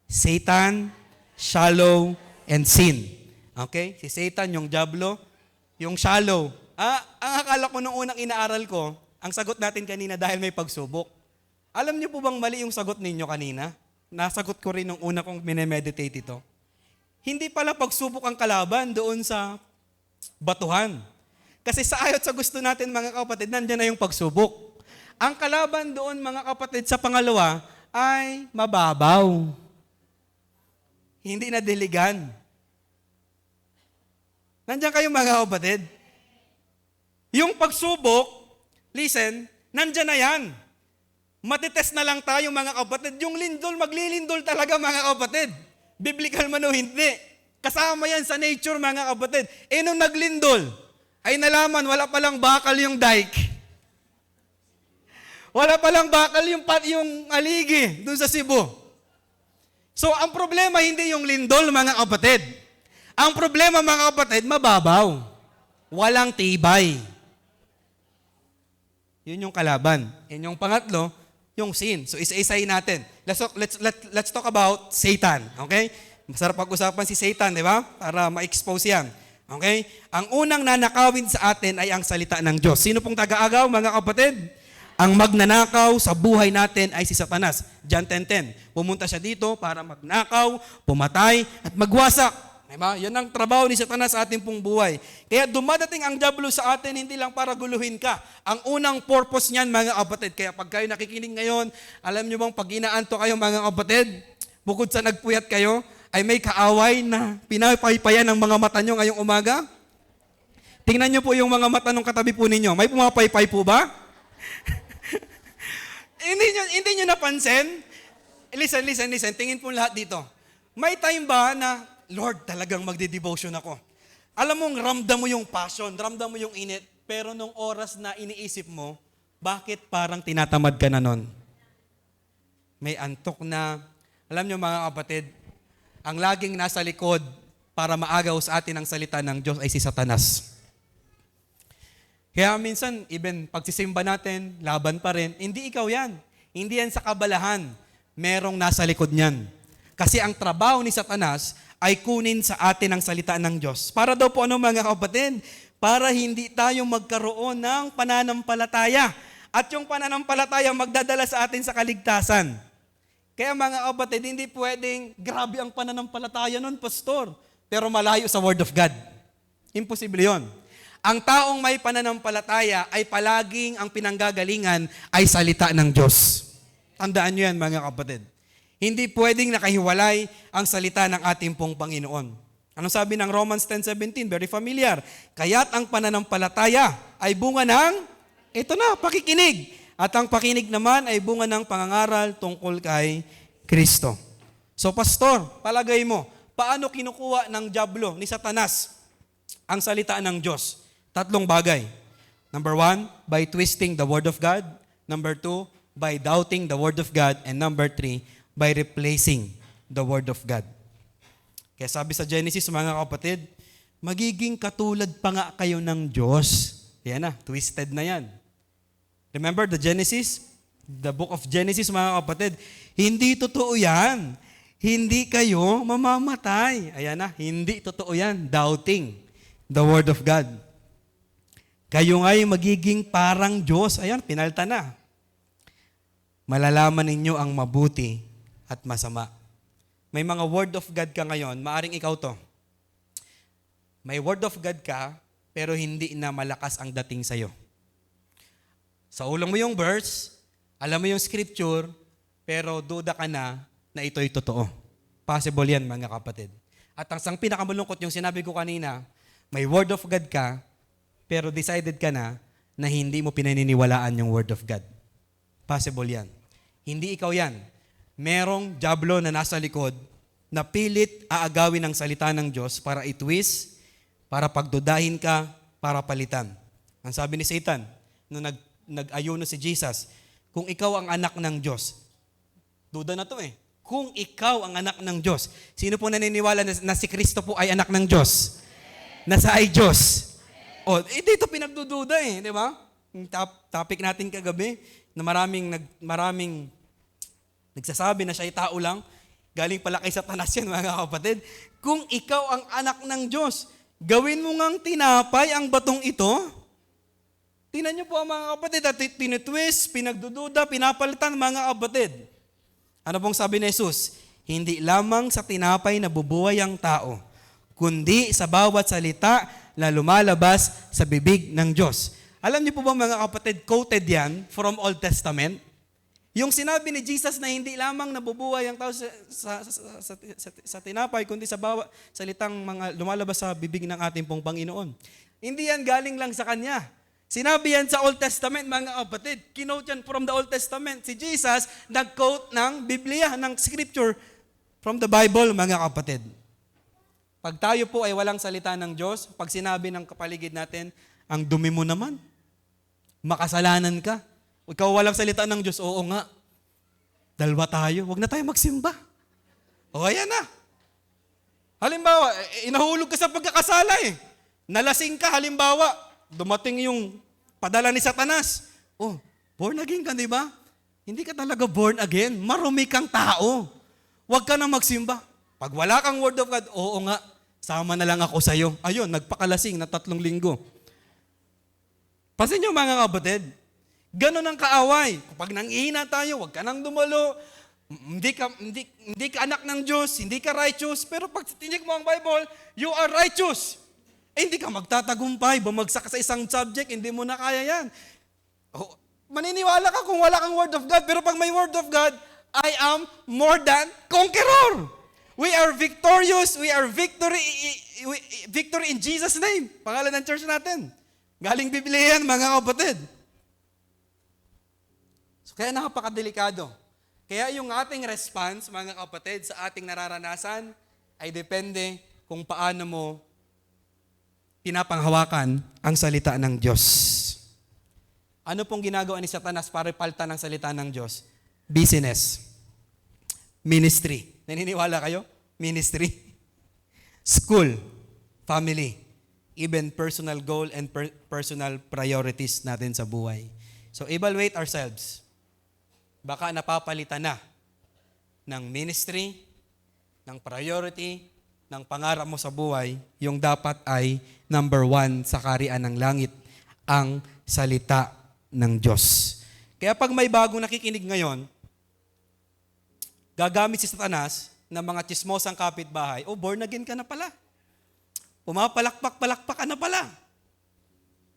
Satan, shallow, and sin. Okay? Si Satan, yung diablo, yung shallow. Ang akala ko nung unang inaaral ko, ang sagot natin kanina dahil may pagsubok. Alam niyo po bang mali yung sagot ninyo kanina? Nasagot ko rin nung una kong minemeditate ito. Hindi pala pagsubok ang kalaban doon sa batuhan. Kasi sa ayot sa gusto natin, mga kapatid, nandiyan na yung pagsubok. Ang kalaban doon, mga kapatid, sa pangalawa ay mababaw. Hindi na diligan. Nandiyan kayo, mga kapatid. Yung pagsubok, listen, nandiyan na yan. Matitest na lang tayo, mga kapatid. Yung lindol, maglilindol talaga, mga kapatid. Biblical man o hindi. Kasama yan sa nature, mga kapatid. Nung naglindol, ay nalaman, wala palang bakal yung dike. Wala palang bakal yung aligi doon sa Cebu. So, ang problema hindi yung lindol, mga kapatid. Ang problema, mga kapatid, mababaw. Walang tibay. Yun yung kalaban. Yun yung pangatlo, yung sin. So, isa-isahin natin. Let's talk about Satan. Okay? Masarap pag-usapan si Satan, di ba? Para ma-expose yan. Okay? Ang unang nanakawin sa atin ay ang salita ng Diyos. Sino pong taga-agaw, mga kapatid? Ang magnanakaw sa buhay natin ay si Satanas. John 10:10. Pumunta siya dito para magnakaw, pumatay, at magwasak. Diba? Yan ang trabaho ni Satanas sa ating pong buhay. Kaya dumadating ang diablo sa atin, hindi lang para guluhin ka. Ang unang purpose niyan, mga kapatid, kaya pag kayo nakikinig ngayon, alam nyo bang pag inaanto kayo, mga kapatid, bukod sa nagpuyat kayo, ay may kaaway na pinapaypayan ng mga mata nyo ngayong umaga? Tingnan nyo po yung mga mata ng katabi po ninyo. May pumapaypay po ba? hindi nyo napansin? Listen. Tingin po lahat dito. May time ba na, Lord, talagang magde-devotion ako. Alam mong ramdam mo yung passion, ramdam mo yung init, pero nung oras na iniisip mo, bakit parang tinatamad ka na nun? May antok na. Alam nyo mga kapatid, ang laging nasa likod para maagaw sa atin ang salita ng Diyos ay si Satanas. Kaya minsan, even pagsisimba natin, laban pa rin, hindi ikaw yan. Hindi yan sa kabalahan. Merong nasa likod niyan. Kasi ang trabaho ni Satanas ay kunin sa atin ang salita ng Diyos. Para daw po ano mga kapatid? Para hindi tayo magkaroon ng pananampalataya. At yung pananampalataya magdadala sa atin sa kaligtasan. Kaya mga kapatid, hindi pwedeng grabe ang pananampalataya nun, pastor. Pero malayo sa Word of God. Imposible yon. Ang taong may pananampalataya ay palaging ang pinanggagalingan ay salita ng Diyos. Tandaan nyo yan mga kapatid. Hindi pwedeng nakahiwalay ang salita ng ating pong Panginoon. Anong sabi ng Romans 10:17? Very familiar. Kaya't ang pananampalataya ay bunga ng, pakikinig. At ang pakinig naman ay bunga ng pangangaral tungkol kay Kristo. So pastor, palagay mo, paano kinukuha ng diablo, ni Satanas, ang salita ng Diyos? 3 bagay. Number 1, by twisting the Word of God. Number 2, by doubting the Word of God. And number 3, by replacing the Word of God. Kaya sabi sa Genesis, mga kapatid, magiging katulad pa nga kayo ng Diyos. Yan na, twisted na yan. Remember the Genesis? The book of Genesis, mga kapatid, hindi totoo yan. Hindi kayo mamamatay. Ayan na, hindi totoo yan. Doubting the Word of God. Kayo nga'y magiging parang Diyos. Ayan, pinalta na. Malalaman ninyo ang mabuti at masama. May mga word of God ka ngayon, maaring ikaw to. May word of God ka, pero hindi na malakas ang dating sa'yo. Sa ulang mo yung verse, alam mo yung scripture, pero duda ka na ito'y totoo. Possible yan, mga kapatid. At ang pinakamalungkot yung sinabi ko kanina, may word of God ka, pero decided ka na hindi mo pinaniniwalaan yung word of God. Possible yan. Hindi ikaw yan. Merong diablo na nasa likod na pilit aagawin ang salita ng Diyos para itwist, para pagdudahin ka, para palitan. Ang sabi ni Satan, nung nag-ayuno si Jesus, kung ikaw ang anak ng Diyos, duda na to kung ikaw ang anak ng Diyos, sino po naniniwala na si Kristo po ay anak ng Diyos? Nasa ay Diyos? O, dito pinagdududa di ba? Yung topic natin kagabi, na maraming nagsasabi na siya'y tao lang, galing pala kay Satanas yan, mga kapatid. Kung ikaw ang anak ng Diyos, gawin mo ngang tinapay ang batong ito. Tingnan niyo po mga kapatid, at tinitwist, pinagdududa, pinapalitan mga kapatid. Ano pong sabi ni Jesus? Hindi lamang sa tinapay na bubuhay ang tao, kundi sa bawat salita na lumalabas sa bibig ng Diyos. Alam niyo po ba mga kapatid, quoted yan from Old Testament? Yung sinabi ni Jesus na hindi lamang nabubuhay ang tao sa tinapay, kundi sa bawat salitang mga lumalabas sa bibig ng ating pong Panginoon. Hindi yan galing lang sa Kanya. Sinabi yan sa Old Testament, mga kapatid. Kinote yan from the Old Testament. Si Jesus nag-quote ng Biblia, ng Scripture from the Bible, mga kapatid. Pag tayo po ay walang salita ng Diyos, pag sinabi ng kapaligid natin, ang dumi mo naman, makasalanan ka. Ikaw walang salita ng Diyos, oo nga. Dalawa tayo, wag na tayo magsimba. O ayan na. Halimbawa, inahulog ka sa pagkakasala Nalasing ka, halimbawa, dumating yung padala ni Satanas. Oh, born again ka, di ba? Hindi ka talaga born again. Marumi kang tao. Wag ka na magsimba. Pag wala kang word of God, oo nga, sama na lang ako sa'yo. Ayun, nagpakalasing na 3 linggo. Pasin nyo mga kapatid, ganon ang kaaway. Kapag nangihina tayo, huwag ka nang dumalo. Hindi ka anak ng Diyos, hindi ka righteous, pero pag tinig mo ang Bible, you are righteous. Hindi ka magtatagumpay, bumagsak ka sa isang subject, hindi mo na kaya yan. Oh, maniniwala ka kung wala kang Word of God, pero pag may Word of God, I am more than conqueror. We are victorious, we are victory in Jesus' name. Pangalan ng church natin. Galing Biblia yan, mga kapatid. So, kaya napakadelikado. Kaya yung ating response, mga kapatid, sa ating nararanasan, ay depende kung paano mo pinapanghawakan ang salita ng Diyos. Ano pong ginagawa ni Satanas para palta ng salita ng Diyos? Business. Ministry. Naniniwala kayo? Ministry. School. Family. Even personal goal and personal priorities natin sa buhay. So evaluate ourselves. Baka napapalitan na ng ministry, ng priority, ng pangarap mo sa buhay, yung dapat ay number 1 sa kaharian ng langit, ang salita ng Diyos. Kaya pag may bagong nakikinig ngayon, gagamit si Satanas ng mga tsismosang kapitbahay, born again ka na pala. Pumapalakpak-palakpak ka na pala.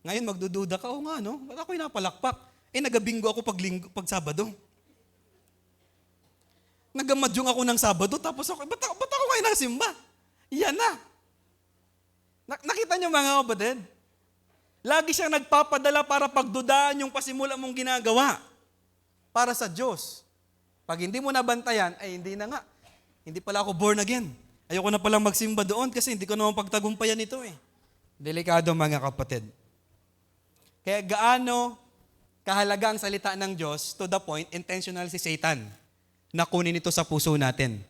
Ngayon magdududa ka, nga no, ba't ako'y napalakpak? Nagabingo ako pag Sabado. Nagamadyong ako ng Sabado, tapos ako, ba't ako kayo nasimba? Yan na. Nakita niyo mga kapatid? Lagi siyang nagpapadala para pagdudaan yung pasimula mong ginagawa para sa Diyos. Pag hindi mo nabantayan, ay hindi na nga. Hindi pala ako born again. Ayoko na palang magsimba doon kasi hindi ko naman pagtagumpayan ito eh. Delikado mga kapatid. Kaya gaano kahalaga ang salita ng Diyos, to the point, intentional si Satan na kunin ito sa puso natin.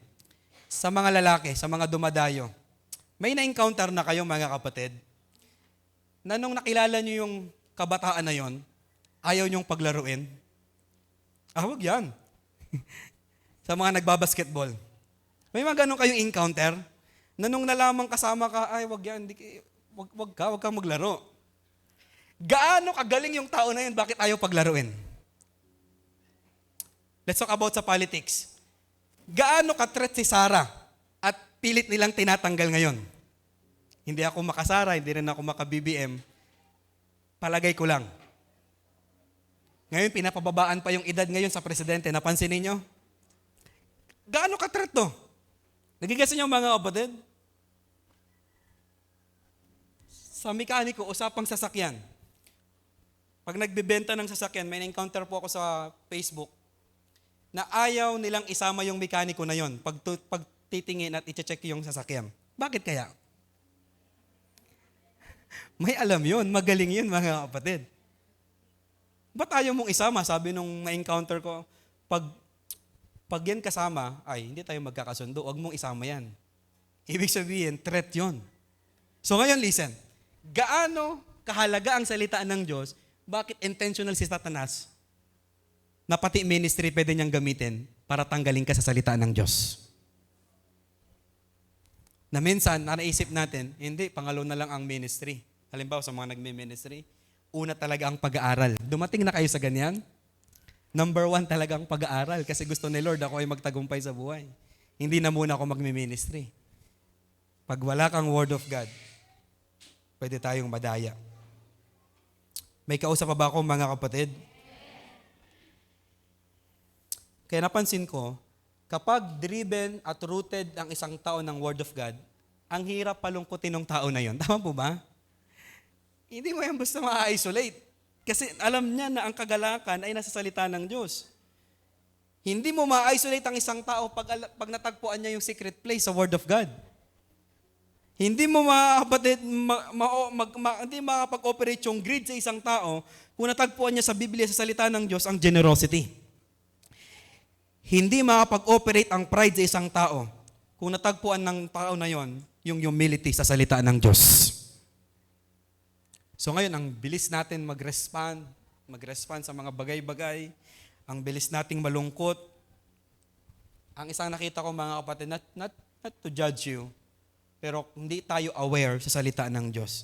Sa mga lalaki, sa mga dumadayo, may na-encounter na kayo mga kapatid, na nung nakilala niyo yung kabataan na yon, ayaw niyong paglaruin? Wag yan. Sa mga nagbabasketball. May mga ganun kayong encounter, na nung nalamang kasama ka, wag yan, wag kang maglaro. Gaano kagaling yung tao na yun, bakit ayaw paglaruin? Let's talk about sa politics. Gaano ka-threat si Sarah at pilit nilang tinatanggal ngayon? Hindi ako makasara, hindi rin ako maka-BBM. Palagay ko lang. Ngayon, pinapababaan pa yung edad ngayon sa presidente. Napansin ninyo? Gaano ka-threat to? Nagigasan niyo mga kapatid? Sa mekaniko, usapang sasakyan. Pag nagbebenta ng sasakyan, may encounter po ako sa Facebook na ayaw nilang isama yung mekaniko na yon pag titingin at i-check yung sasakyan. Bakit kaya? May alam yun, magaling yun mga kapatid. Ba't ayaw mong isama? Sabi nung na-encounter ko, pag yan kasama, hindi tayo magkakasundo, huwag mong isama yan. Ibig sabihin, threat yun. So ngayon, listen. Gaano kahalaga ang salita ng Diyos, bakit intentional si Satanas na pati ministry pwede niyang gamitin para tanggalin ka sa salita ng Diyos? Na minsan, naisip natin, hindi, pangalaw na lang ang ministry. Halimbawa, sa mga nagme-ministry, una talaga ang pag-aaral. Dumating na kayo sa ganyan? Number 1 talaga ang pag-aaral kasi gusto ni Lord ako ay magtagumpay sa buhay. Hindi na muna ako magme-ministry. Pag wala kang Word of God, pwede tayong madaya. May kausap pa ba ako mga kapatid? Kaya napansin ko, kapag driven at rooted ang isang tao ng Word of God, ang hirap palungkutin ng tao na yon. Tama po ba? Hindi mo yan basta ma-isolate. Kasi alam niya na ang kagalakan ay nasa salita ng Diyos. Hindi mo ma-isolate ang isang tao pag natagpuan niya yung secret place sa Word of God. Hindi mo hindi makapag-operate yung grid sa isang tao kung natagpuan niya sa Biblia, sa salita ng Diyos, ang generosity. Hindi makapag-operate ang pride sa isang tao kung natagpuan ng tao na yon yung humility sa salita ng Diyos. So ngayon, ang bilis natin mag-respond sa mga bagay-bagay, ang bilis nating malungkot. Ang isang nakita ko mga kapatid, not to judge you, pero hindi tayo aware sa salita ng Diyos.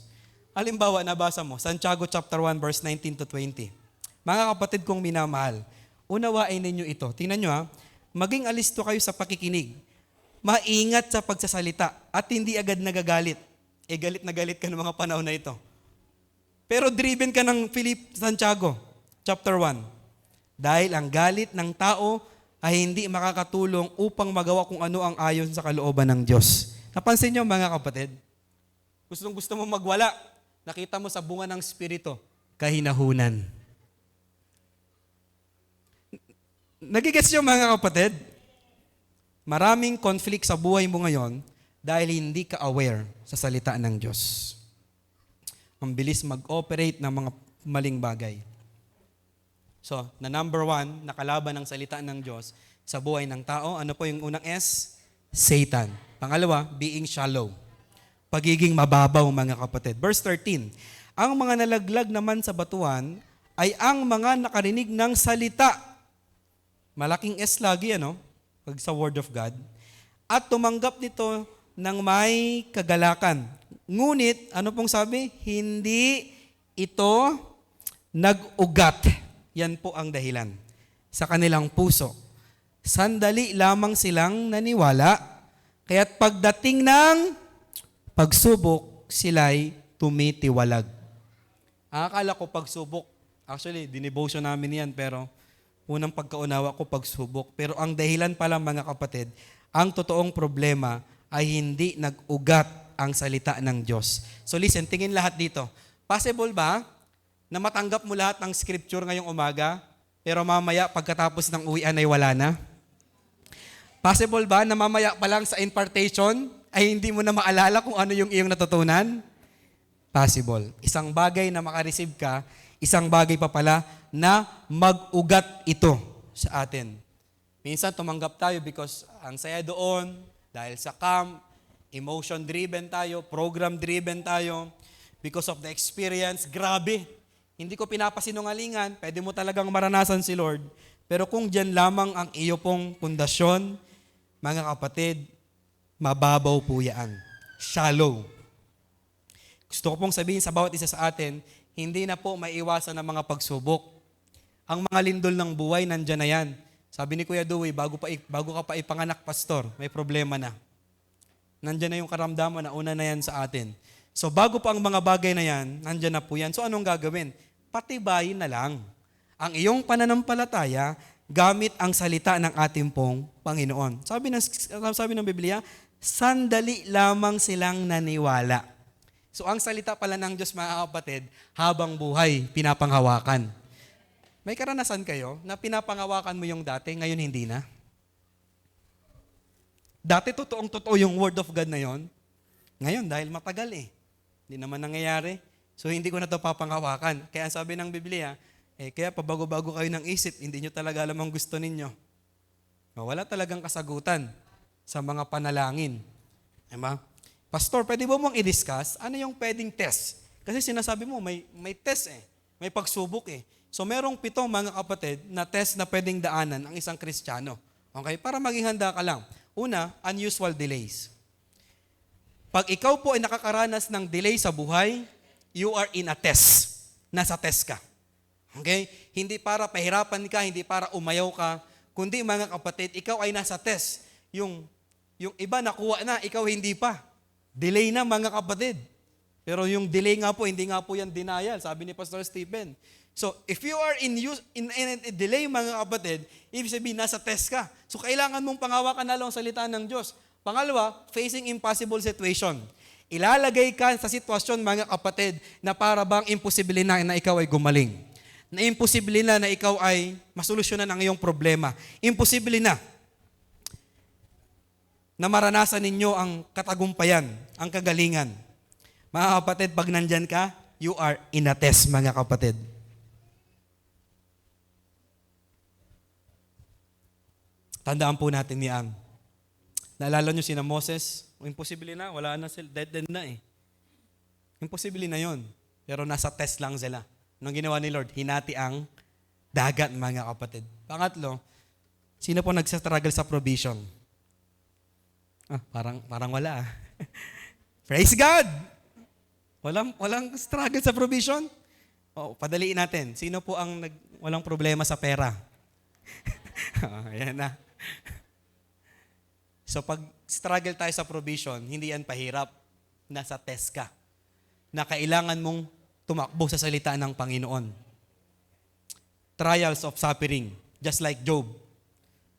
Halimbawa, nabasa mo, Santiago chapter 1, verse 19 to 20. Mga kapatid kong minamahal, unawain ninyo ito. Tingnan nyo maging alisto kayo sa pakikinig. Maingat sa pagsasalita at hindi agad nagagalit. Galit na galit ka ng mga panahon na ito. Pero driven ka ng Philip Santiago, chapter 1. Dahil ang galit ng tao ay hindi makakatulong upang magawa kung ano ang ayon sa kalooban ng Diyos. Napansin niyo mga kapatid? Gusto mo magwala, nakita mo sa bunga ng Espiritu, kahinahunan. Nagigets niyo mga kapatid? Maraming conflict sa buhay mo ngayon dahil hindi ka aware sa salita ng Diyos. Ang bilis mag-operate ng mga maling bagay. So, number 1, nakalaban ng salita ng Diyos sa buhay ng tao. Ano po yung unang S? Satan. Pangalawa, being shallow. Pagiging mababaw, mga kapatid. Verse 13, ang mga nalaglag naman sa batuan ay ang mga nakarinig ng salita. Malaking S lagi, pag sa Word of God. At tumanggap nito ng may kagalakan. Ngunit, ano pong sabi? Hindi ito nag-ugat. Yan po ang dahilan. Sa kanilang puso. Sandali lamang silang naniwala, kaya't pagdating ng pagsubok, sila'y tumitiwalag. Akala ko pagsubok, actually, dinibotion namin yan, pero unang pagkaunawa ko pagsubok. Pero ang dahilan pala mga kapatid, ang totoong problema ay hindi nag-ugat ang salita ng Diyos. So listen, tingin lahat dito. Possible ba na matanggap mo lahat ng scripture ngayong umaga, pero mamaya pagkatapos ng uwian ay wala na? Possible ba na mamaya pa lang sa impartation ay hindi mo na maalala kung ano yung iyong natutunan? Possible. Isang bagay na makareceive ka, isang bagay pa pala na mag-ugat ito sa atin. Minsan tumanggap tayo because ang saya doon, dahil sa camp, emotion-driven tayo, program-driven tayo, because of the experience, grabe. Hindi ko pinapasinungalingan, pwede mo talagang maranasan si Lord. Pero kung dyan lamang ang iyo pong pundasyon, mga kapatid, mababaw po yan. Shallow. Gusto ko pong sabihin sa bawat isa sa atin, hindi na po maiwasan ng mga pagsubok. Ang mga lindol ng buhay, nandyan na yan. Sabi ni Kuya Dewey, bago ka pa ipanganak, pastor, may problema na. Nandyan na yung karamdaman na una na yan sa atin. So bago pa ang mga bagay na yan, nandyan na po yan. So anong gagawin? Patibayin na lang ang iyong pananampalataya gamit ang salita ng ating pong Panginoon. Sabi ng Biblia, sandali lamang silang naniwala. So ang salita pala ng Diyos, mga kapatid, habang buhay, pinapanghawakan. May karanasan kayo na pinapanghawakan mo yung dati, ngayon hindi na? Dati totoong-totoo yung Word of God na yon. Ngayon, dahil matagal hindi naman nangyayari. So hindi ko na ito papanghawakan. Kaya sabi ng Biblia, kaya pabago-bago kayo ng isip, hindi nyo talaga alam ang gusto ninyo. Wala talagang kasagutan sa mga panalangin. Diba? Pastor, pwede ba mong i-discuss ano yung pwedeng test? Kasi sinasabi mo, may test may pagsubok So merong 7 mga kapatid na test na pwedeng daanan ang isang Kristiyano. Okay? Para maging handa ka lang. Una, unusual delays. Pag ikaw po ay nakakaranas ng delay sa buhay, you are in a test. Nasa test ka. Okay? Hindi para pahirapan ka, hindi para umayaw ka, kundi mga kapatid, ikaw ay nasa test. Yung iba nakuha na, ikaw hindi pa. Delay na mga kapatid. Pero yung delay nga po, hindi nga po yan denial, sabi ni Pastor Stephen. So, if you are in a delay mga kapatid, ibig sabihin, nasa test ka. So, kailangan mong pangawakan na lang ang salita ng Diyos. Pangalawa, facing impossible situation. Ilalagay ka sa sitwasyon, mga kapatid, na para bang imposible na ikaw ay gumaling. Na imposible na ikaw ay masolusyonan ang iyong problema. Imposible na maranasan ninyo ang katagumpayan, ang kagalingan. Mga kapatid, pag nandyan ka, you are in a test, mga kapatid. Tandaan po natin yan. Naalala nyo sina Moses? Imposible na, wala na sila, dead na Imposible na yon. Pero nasa test lang sila. Anong ginawa ni Lord? Hinati ang dagat, mga kapatid. Pangatlo, sino po nagsastruggle sa provision? Parang wala. Praise God! Walang struggle sa provision? Padaliin natin. Sino po ang walang problema sa pera? Ayan na. So pag struggle tayo sa provision, hindi yan pahirap. Nasa test ka. Na kailangan mong tumakbo sa salita ng Panginoon. Trials of suffering, just like Job.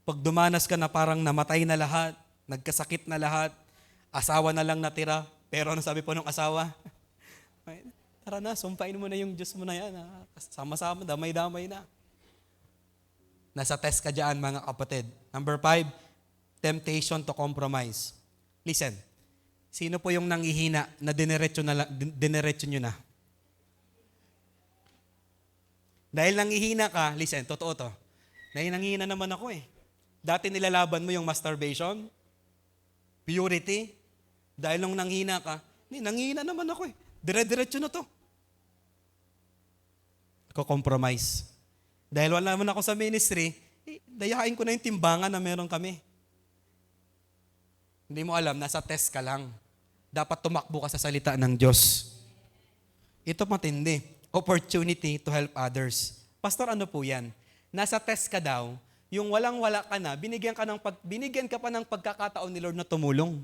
Pag dumanas ka na parang namatay na lahat, nagkasakit na lahat, asawa na lang natira, pero ano sabi po ng asawa? Tara na, sumpain mo na yung Diyos mo na yan. Sama-sama, damay-damay na. Nasa test ka dyan, mga kapatid. Number 5, temptation to compromise. Listen, sino po yung nanghihina na dinerecho nyo na? Dahil nanghihina ka, listen, totoo to. Dahil nanghihina naman ako eh. Dati nilalaban mo yung masturbation, purity. Dahil nung nanghihina ka, nanghihina naman ako eh. Dire-diretso na to. Ko-compromise. Dahil wala naman ako sa ministry, dayain ko na yung timbangan na meron kami. Hindi mo alam, nasa test ka lang. Dapat tumakbo ka sa salita ng Diyos. Ito matindi. Opportunity to help others. Pastor, ano po yan? Nasa test ka daw, yung walang-wala ka na, binigyan ka pa ng pagkakataon ni Lord na tumulong.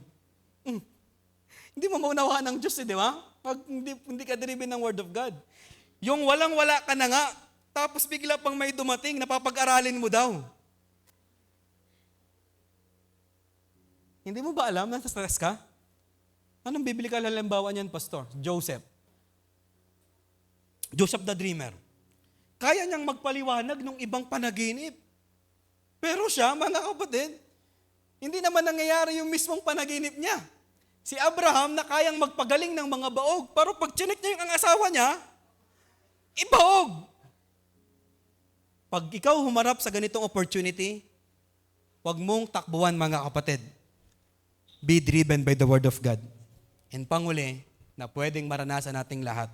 Hindi mo maunawaan ng Diyos, di ba? Pag hindi ka driven ng Word of God. Yung walang-wala ka na nga, tapos bigla pang may dumating, napapag-aralin mo daw. Hindi mo ba alam, nasa stress ka? Anong biblical halimbawa niyan, Pastor? Joseph the dreamer. Kaya niyang magpaliwanag ng ibang panaginip. Pero siya, mga kapatid, hindi naman nangyayari yung mismong panaginip niya. Si Abraham na kayang magpagaling ng mga baog, pero pag chinik niya yung asawa niya, ibaog. Pag ikaw humarap sa ganitong opportunity, huwag mong takbuhan, mga kapatid. Be driven by the Word of God. And panguli, na pwedeng maranasan nating lahat,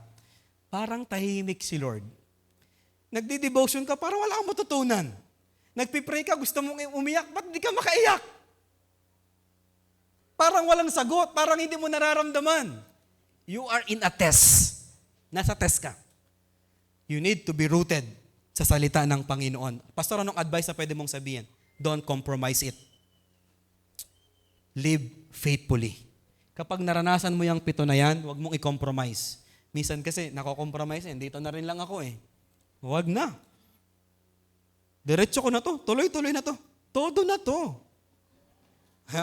parang tahimik si Lord. Nagdi-devotion ka, parang wala kang matutunan. Nagpipray ka, gusto mong umiyak, ba't di ka makaiyak? Parang walang sagot, parang hindi mo nararamdaman. You are in a test. Nasa test ka. You need to be rooted sa salita ng Panginoon. Pastor, anong advice na pwede mong sabihin? Don't compromise it. Live faithfully. Kapag naranasan mo yung 7 na yan, huwag mong i-compromise. Minsan kasi, nako-compromise dito na rin lang ako eh. Huwag na. Diretso ko na to. Tuloy-tuloy na to. Todo na to.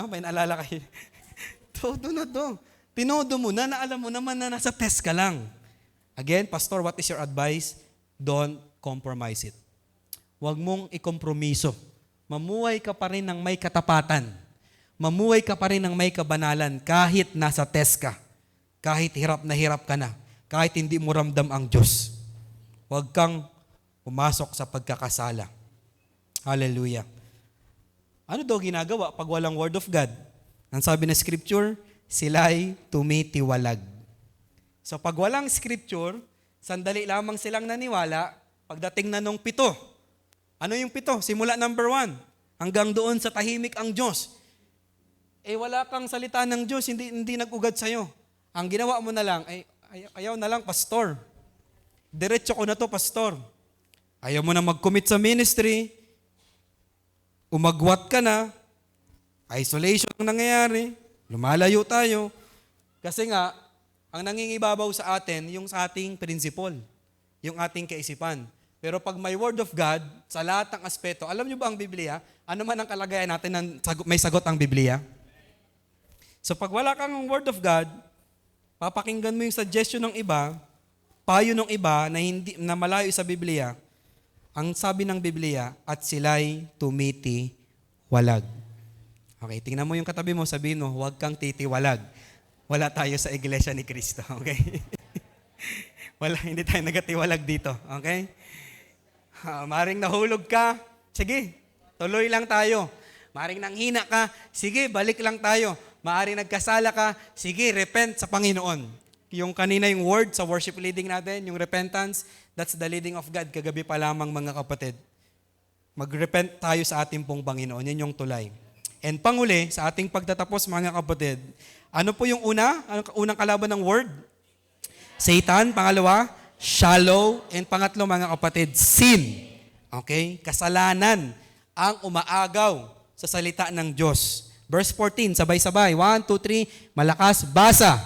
May naalala kayo. Todo na to. Tinodo mo na alam mo naman na nasa test ka lang. Again, Pastor, what is your advice? Don't compromise it. Huwag mong ikompromiso. Mamuhay ka pa rin ng may katapatan. Mamuhay ka pa rin ng may kabanalan kahit nasa test ka. Kahit hirap na hirap ka na. Kahit hindi mo ramdam ang Diyos. Huwag kang pumasok sa pagkakasala. Hallelujah. Ano daw ginagawa pag walang Word of God? Ang sabi ng Scripture, sila'y tumitiwalag. So pag walang Scripture, sandali lamang silang naniwala, pagdating na nung 7. Ano yung 7? Simula number 1. Hanggang doon sa tahimik ang Diyos. Wala kang salita ng Diyos, hindi nag-ugad sa'yo. Ang ginawa mo na lang, ayaw na lang, Pastor. Diretso ko na to, Pastor. Ayaw mo na mag-commit sa ministry. Umagwat ka na. Isolation ang nangyayari. Lumalayo tayo. Kasi nga, ang nangingibabaw sa atin, yung sa ating principle. Yung ating kaisipan. Pero pag may Word of God, sa lahat ng aspeto, alam niyo ba ang Biblia? Ano man ang kalagayan natin, may sagot ang Biblia? So pag wala kang Word of God, papakinggan mo yung suggestion ng iba, payo ng iba na malayo sa Biblia, ang sabi ng Biblia, at sila'y tumitiwalag. Okay, tingnan mo yung katabi mo, sabihin mo, huwag kang titiwalag. Wala tayo sa iglesia ni Cristo, okay? Hindi tayo nagatiwalag dito, okay? Maring nahulog ka, sige, tuloy lang tayo. Maring nanghina ka, sige, balik lang tayo. Maring nagkasala ka, sige, repent sa Panginoon. Yung kanina yung word sa worship leading natin, yung repentance, that's the leading of God. Kagabi pa lamang, mga kapatid. Mag-repent tayo sa ating pong Panginoon. Yan yung tulay. And panguli, sa ating pagtatapos, mga kapatid, ano po yung una? Anong unang kalaban ng word? Satan. Pangalawa, shallow. And pangatlo, mga kapatid, sin. Okay? Kasalanan ang umaagaw sa salita ng Diyos. Verse 14, sabay-sabay. 1, 2, 3, malakas, basa.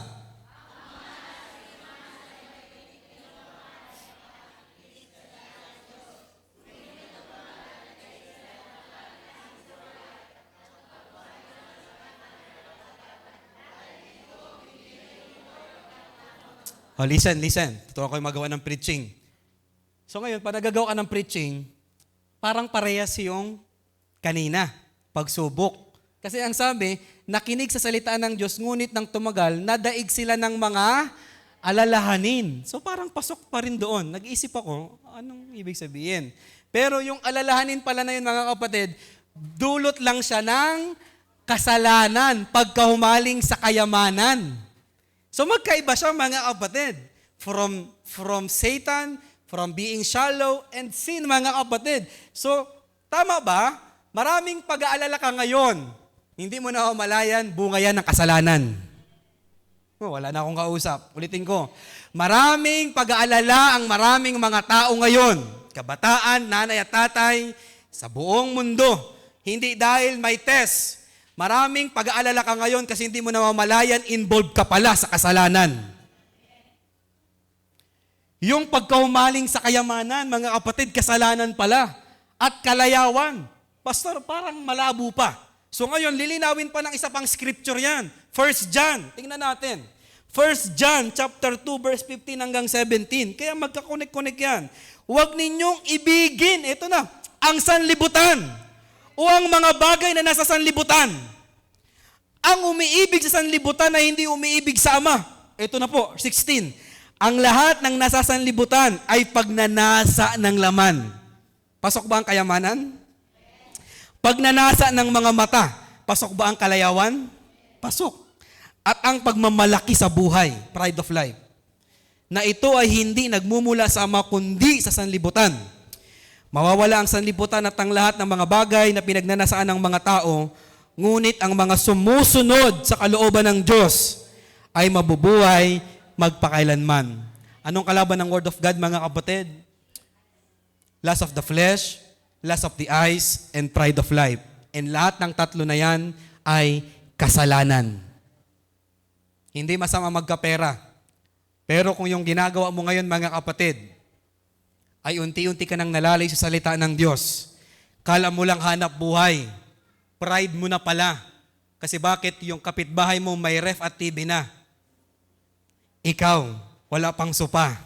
Oh, listen. Totoo ko yung magawa ng preaching. So ngayon, pag nagagawa ka ng preaching, parang parehas yung kanina, pagsubok. Kasi ang sabi, nakinig sa salita ng Diyos, ngunit nang tumagal, nadaig sila ng mga alalahanin. So parang pasok pa rin doon. Nag-iisip ako, anong ibig sabihin? Pero yung alalahanin pala na yun, mga kapatid, dulot lang siya ng kasalanan pagkahumaling sa kayamanan. So magkaiba siya, mga kapatid. From Satan, from being shallow, and sin, mga kapatid. So, tama ba? Maraming pag-aalala ka ngayon. Hindi mo na malayan, bunga yan ng kasalanan. Oh, wala na akong kausap. Ulitin ko. Maraming pag-aalala ang maraming mga tao ngayon. Kabataan, nanay at tatay, sa buong mundo. Hindi dahil may test. Maraming pag-aalala ka ngayon kasi hindi mo namamalayan, involved ka pala sa kasalanan. Yung pagkahumaling sa kayamanan, mga kapatid, kasalanan pala. At kalayawan. Pastor, parang malabo pa. So ngayon, lilinawin pa ng isa pang scripture yan. 1 John, tingnan natin. 1 John chapter 2, verse 15 hanggang 17. Kaya magkakonek-konek yan. Huwag ninyong ibigin, ito na, ang sanlibutan o ang mga bagay na nasa sanlibutan. Ang umiibig sa sanlibutan na hindi umiibig sa Ama. Ito na po, 16. Ang lahat ng nasa sanlibutan ay pagnanasa ng laman. Pasok ba ang kayamanan? Pagnanasa ng mga mata. Pasok ba ang kalayawan? Pasok. At ang pagmamalaki sa buhay, pride of life, na ito ay hindi nagmumula sa Ama kundi sa sanlibutan. Mawawala ang sanlibutan at ang lahat ng mga bagay na pinagnanasaan ng mga tao, ngunit ang mga sumusunod sa kalooban ng Diyos ay mabubuhay magpakailanman. Anong kalaban ng Word of God, mga kapatid? Lust of the flesh, lust of the eyes, and pride of life. And lahat ng tatlo na yan ay kasalanan. Hindi masama magkapera. Pero kung yung ginagawa mo ngayon, mga kapatid, ay unti-unti ka nang nalalay sa salita ng Diyos. Kala mo lang hanap buhay. Pride mo na pala. Kasi bakit yung kapitbahay mo may ref at TV na? Ikaw, wala pang sopa.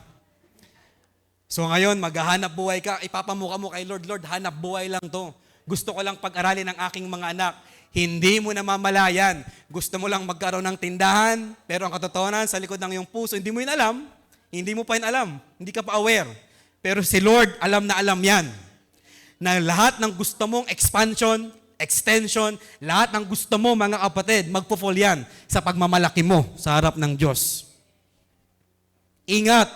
So ngayon, maghahanap buhay ka, ipapamuka mo kay Lord, Lord, hanap buhay lang to. Gusto ko lang pag-aralin ng aking mga anak. Hindi mo namamalayan. Gusto mo lang magkaroon ng tindahan, pero ang katotohanan, sa likod ng iyong puso, hindi mo yun alam. Hindi mo pa yun alam. Hindi ka pa aware. Pero si Lord, alam na alam yan. Na lahat ng gusto mong expansion, extension, lahat ng gusto mo, mga kapatid, magpo-fall yan sa pagmamalaki mo sa harap ng Diyos. Ingat.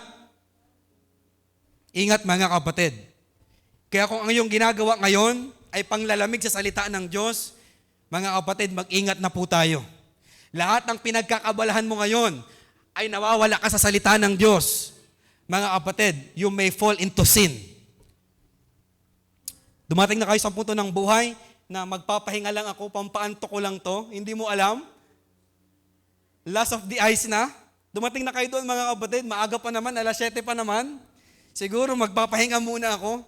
Ingat, mga kapatid. Kaya kung ang iyong ginagawa ngayon ay panglalamig sa salita ng Diyos, mga kapatid, mag-ingat na po tayo. Lahat ng pinagkakabalahan mo ngayon ay nawawala ka sa salita ng Diyos. Mga kapatid, you may fall into sin. Dumating na kayo sa punto ng buhay na magpapahinga lang ako, pampaanto ko lang to, hindi mo alam. Lust of the eyes na. Dumating na kayo doon, mga kapatid, maaga pa naman, 7:00 pa naman. Siguro magpapahinga muna ako.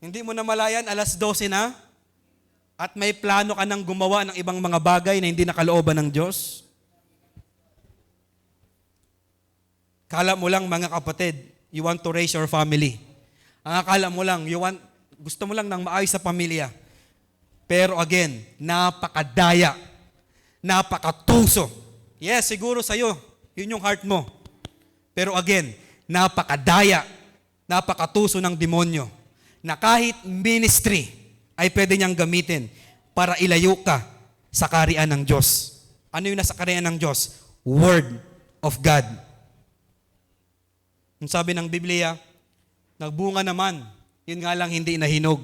Hindi mo na malayan, 12:00 na. At may plano ka nang gumawa ng ibang mga bagay na hindi nakalooban ng Diyos. Kala mo lang, mga kapatid, you want to raise your family. Ang akala mo lang, gusto mo lang ng maayos sa pamilya. Pero again, napakadaya. Napakatuso. Yes, siguro sa'yo, yun yung heart mo. Pero again, napakadaya. Napakatuso ng demonyo. Na kahit ministry ay pwede niyang gamitin para ilayo ka sa kaharian ng Diyos. Ano yung nasa kaharian ng Diyos? Word of God. Yung sabi ng Biblia, nagbunga naman, yun nga lang hindi nahinog.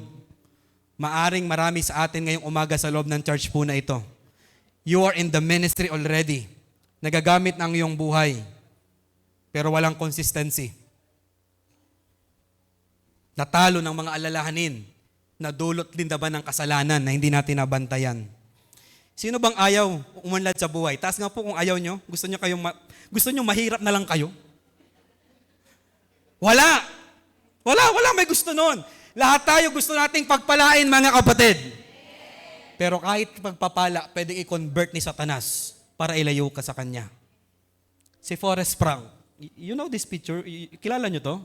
Maaring marami sa atin ngayong umaga sa loob ng church po na ito. You are in the ministry already. Nagagamit ng iyong buhay, pero walang consistency. Natalo ng mga alalahanin na dulot din ba ng kasalanan na hindi natin nabantayan. Sino bang ayaw umunlad sa buhay? Taas nga po kung ayaw nyo. Gusto nyo mahirap na lang kayo? Wala. Wala may gusto nun. Lahat tayo gusto nating pagpalain, mga kapatid. Pero kahit pagpapala, pwedeng i-convert ni Satanas para ilayo ka sa kanya. Si Forrest Frank. You know this picture? Kilala nyo to?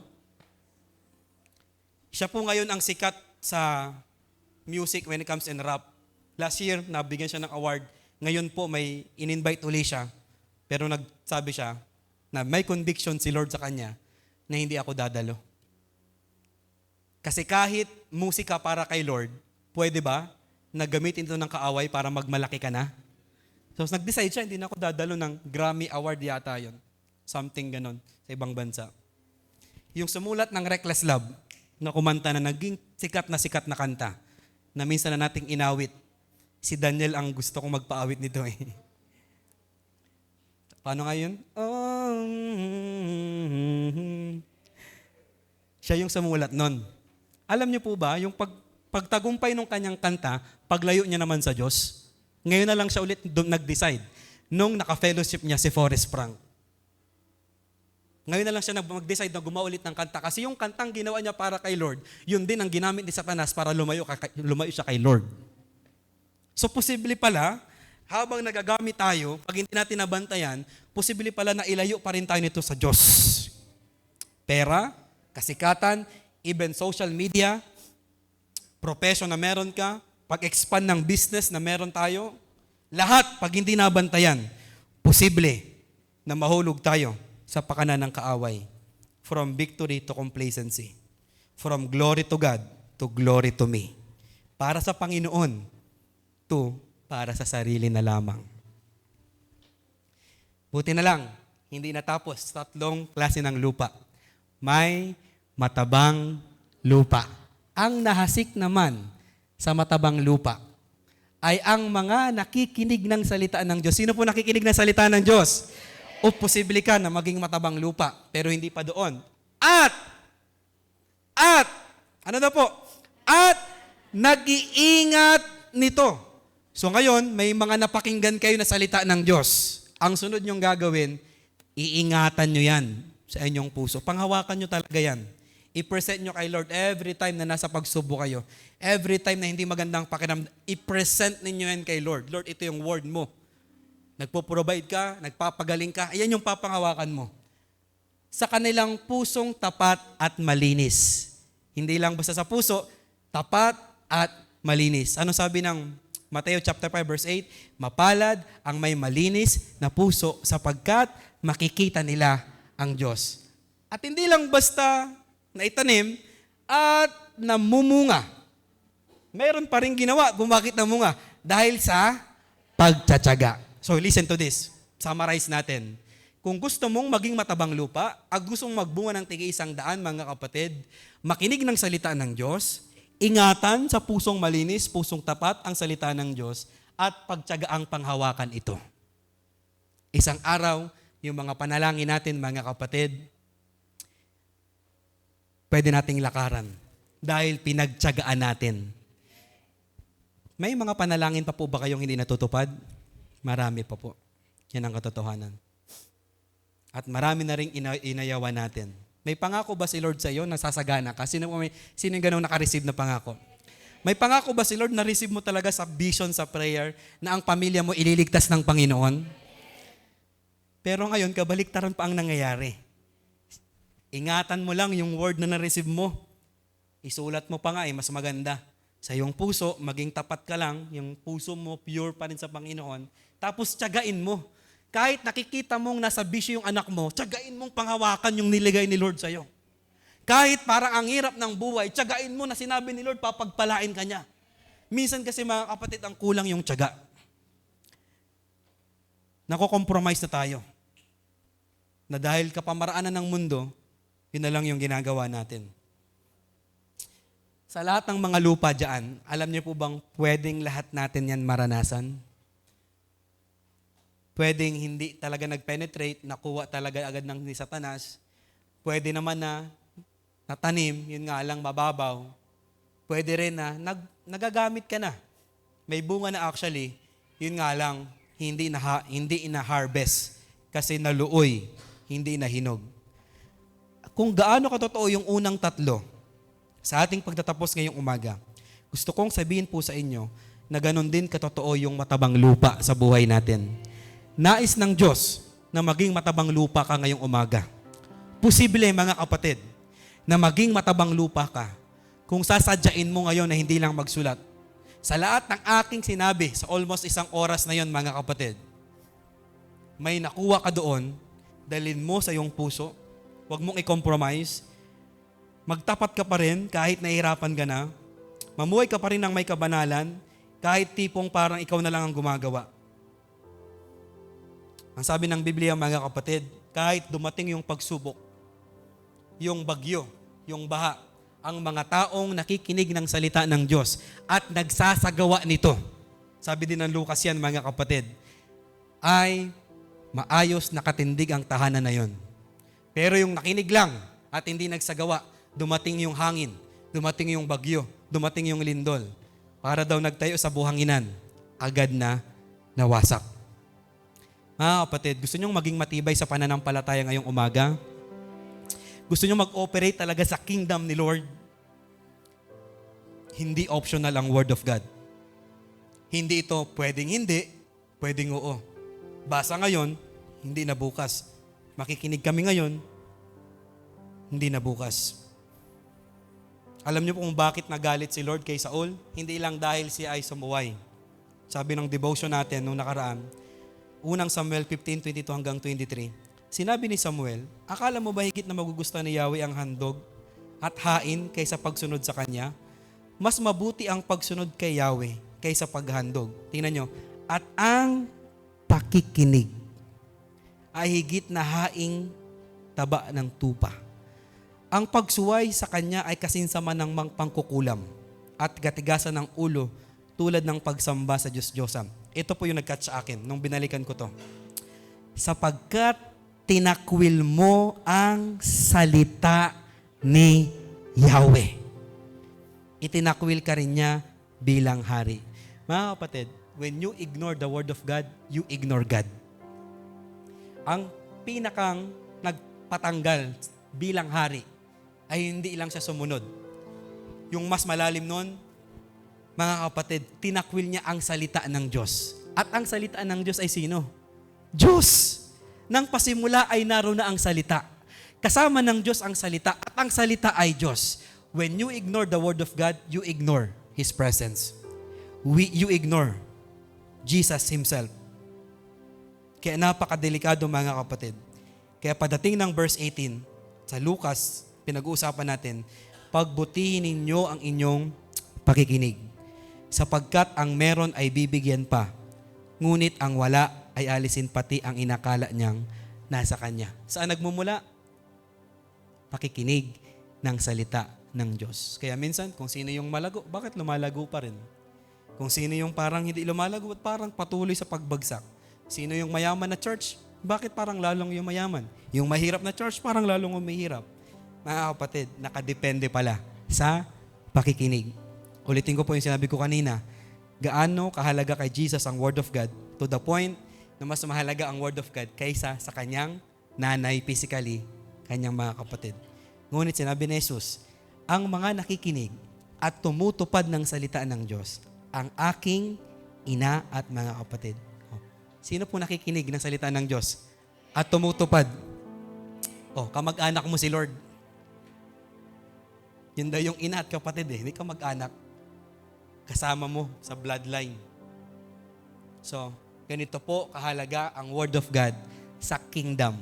Siya po ngayon ang sikat sa music when it comes in rap. Last year, nabigyan siya ng award. Ngayon po, may in-invite uli siya. Pero nagsabi siya na may conviction si Lord sa kanya na hindi ako dadalo. Kasi kahit musika para kay Lord, pwede ba na gamitin ito ng kaaway para magmalaki ka na? So, nag-decide siya, hindi na ako dadalo ng Grammy Award yata yon. Something ganon sa ibang bansa. Yung sumulat ng Reckless Love, na kumanta na naging sikat na kanta, na minsan na nating inawit. Si Daniel ang gusto kong magpaawit nito eh. Paano nga yun? Siya yung sumulat nun. Alam niyo po ba, yung pagtagumpay ng kanyang kanta, paglayo niya naman sa Diyos, ngayon na lang siya ulit nag-decide nung naka-fellowship niya si Forrest Frank. Ngayon na lang siya mag-decide na gumawa ulit ng kanta kasi yung kantang ginawa niya para kay Lord, yun din ang ginamit ni Satanas para lumayo siya kay Lord. So posible pala, habang nagagamit tayo, pag hindi natin nabantayan, posible pala na ilayo pa rin tayo nito sa Diyos. Pera, kasikatan, even social media, profession na meron ka, pag-expand ng business na meron tayo, lahat, pag hindi nabantayan, posible na mahulog tayo sa pakanan ng kaaway. From victory to complacency. From glory to God to glory to me. Para sa Panginoon, to para sa sarili na lamang. Buti na lang, hindi natapos 3 klase ng lupa. May matabang lupa. Ang nahasik naman sa matabang lupa ay ang mga nakikinig ng salita ng Diyos. Sino po nakikinig ng salita ng Diyos? O posible ka na maging matabang lupa, pero hindi pa doon. At, ano na po? At, nag-iingat nito. So ngayon, may mga napakinggan kayo na salita ng Diyos. Ang sunod nyong gagawin, iingatan nyo yan sa inyong puso. Panghawakan nyo talaga yan. I-present nyo kay Lord every time na nasa pagsubok kayo. Every time na hindi magandang pakiramdam, i-present ninyo yan kay Lord. Lord, ito yung word mo. Nagpo-provide ka, nagpapagaling ka, ayan yung papanghawakan mo. Sa kanilang pusong tapat at malinis. Hindi lang basta sa puso, tapat at malinis. Ano sabi ng Mateo chapter 5 verse 8? Mapalad ang may malinis na puso sapagkat makikita nila ang Diyos. At hindi lang basta na itanim at namumunga. Meron pa rin ginawa. Bakit namunga? Dahil sa pagtsatsaga. So listen to this. Summarize natin. Kung gusto mong maging matabang lupa, gusto mong magbunga ng tig-100, mga kapatid, makinig ng salita ng Diyos, ingatan sa pusong malinis, pusong tapat ang salita ng Diyos, at pagtiyagaang panghawakan ito. Isang araw, yung mga panalangin natin, mga kapatid, pwede nating lakaran dahil pinagtiyagaan natin. May mga panalangin pa po ba kayong hindi natutupad? Marami pa po. Yan ang katotohanan. At marami na rin inayawan natin. May pangako ba si Lord sa iyo na sasagana ka? Sino yung ganun naka-receive na pangako? May pangako ba si Lord na receive mo talaga sa vision, sa prayer, na ang pamilya mo ililigtas ng Panginoon? Pero ngayon, kabaliktaran pa ang nangyayari. Ingatan mo lang yung word na na-receive mo. Isulat mo pa nga, mas maganda. Sa iyong puso, maging tapat ka lang, yung puso mo pure pa rin sa Panginoon. Tapos tiyagain mo. Kahit nakikita mong nasa bisyo yung anak mo, tiyagain mong panghawakan yung niligay ni Lord sa'yo. Kahit parang ang hirap ng buhay, tiyagain mo na sinabi ni Lord, papagpalain ka niya. Minsan kasi mga kapatid, ang kulang yung tiyaga. Nako-compromise na tayo. Na dahil kapamaraanan ng mundo, yun na lang yung ginagawa natin. Sa lahat ng mga lupa dyan, alam niyo po bang pwedeng lahat natin yan maranasan? Pwedeng hindi talaga nag-penetrate, nakuha talaga agad ng ni Satanas. Pwede naman na natanim, yun nga lang mababaw. Pwede rin na nagagamit ka na. May bunga na actually, Yun nga lang, hindi ina-harvest kasi naluoy, hindi nahinog. Kung gaano katotoo yung unang tatlo sa ating pagtatapos ngayong umaga, gusto kong sabihin po sa inyo na ganun din katotoo yung matabang lupa sa buhay natin. Nais ng Diyos na maging matabang lupa ka ngayong umaga. Posible, mga kapatid, na maging matabang lupa ka kung sasadyain mo ngayon na hindi lang magsulat. Sa lahat ng aking sinabi sa almost 1 oras na yon, mga kapatid, may nakuha ka doon, dalhin mo sa iyong puso, huwag mong i-compromise, magtapat ka pa rin kahit nahihirapan ka na, mamuhay ka pa rin ng may kabanalan, kahit tipong parang ikaw na lang ang gumagawa. Ang sabi ng Biblia, mga kapatid, kahit dumating yung pagsubok, yung bagyo, yung baha, ang mga taong nakikinig ng salita ng Diyos at nagsasagawa nito, sabi din ng Lucas yan, mga kapatid, ay maayos nakatindig ang tahanan na yon. Pero yung nakinig lang at hindi nagsagawa, dumating yung hangin, dumating yung bagyo, dumating yung lindol, para daw nagtayo sa buhanginan, agad na nawasak. Mga kapatid, gusto nyong maging matibay sa pananampalataya ngayong umaga? Gusto nyo mag-operate talaga sa kingdom ni Lord? Hindi optional ang Word of God. Hindi ito pwedeng hindi, pwedeng oo. Basa ngayon, hindi na bukas. Makikinig kami ngayon, hindi na bukas. Alam niyo kung bakit nagalit si Lord kay Saul? Hindi lang dahil siya ay sumuway. Sabi ng devotion natin nung nakaraan, unang Samuel 15:22 hanggang 23, sinabi ni Samuel, akala mo ba higit na magugustuhan ni Yahweh ang handog at hain kaysa pagsunod sa Kanya? Mas mabuti ang pagsunod kay Yahweh kaysa paghandog. Tingnan nyo, at ang pakikinig ay higit na haing taba ng tupa. Ang pagsuway sa Kanya ay kasinsaman ng pangkukulam at katigasan ng ulo tulad ng pagsamba sa Diyos-Diyosan. Ito po yung nag-catch sa akin nung binalikan ko to. Sapagkat tinakwil mo ang salita ni Yahweh, itinakwil ka rin niya bilang hari. Mga kapatid, when you ignore the Word of God, you ignore God. Ang pinakang nagpatanggal bilang hari ay hindi lang siya sumunod. Yung mas malalim nun, mga kapatid, tinakwil niya ang salita ng Diyos. At ang salita ng Diyos ay sino? Diyos! Nang pasimula ay naroon na ang salita. Kasama ng Diyos ang salita at ang salita ay Diyos. When you ignore the Word of God, you ignore His presence. You ignore Jesus Himself. Kaya napakadelikado, mga kapatid. Kaya padating ng verse 18, sa Lucas, pinag-uusapan natin, pagbutihin ninyo ang inyong pakikinig, sapagkat ang meron ay bibigyan pa, ngunit ang wala ay alisin pati ang inakala niyang nasa kanya. Saan nagmumula? Pakikinig ng salita ng Diyos. Kaya minsan, kung sino yung malago, bakit lumalago pa rin? Kung sino yung parang hindi lumalago at parang patuloy sa pagbagsak. Sino yung mayaman na church, bakit parang lalong yung mayaman? Yung mahirap na church, parang lalong umihirap. Mga kapatid, nakadepende pala sa pakikinig. Ulitin ko po yung sinabi ko kanina, gaano kahalaga kay Jesus ang Word of God to the point na mas mahalaga ang Word of God kaysa sa kanyang nanay physically, kanyang mga kapatid. Ngunit sinabi ni Jesus, ang mga nakikinig at tumutupad ng salita ng Diyos, ang aking ina at mga kapatid. Sino po nakikinig ng salita ng Diyos at tumutupad? Kamag-anak mo si Lord. Yun daw yung ina at kapatid hindi kamag-anak. Kasama mo sa bloodline. So, ganito po kahalaga ang Word of God sa kingdom.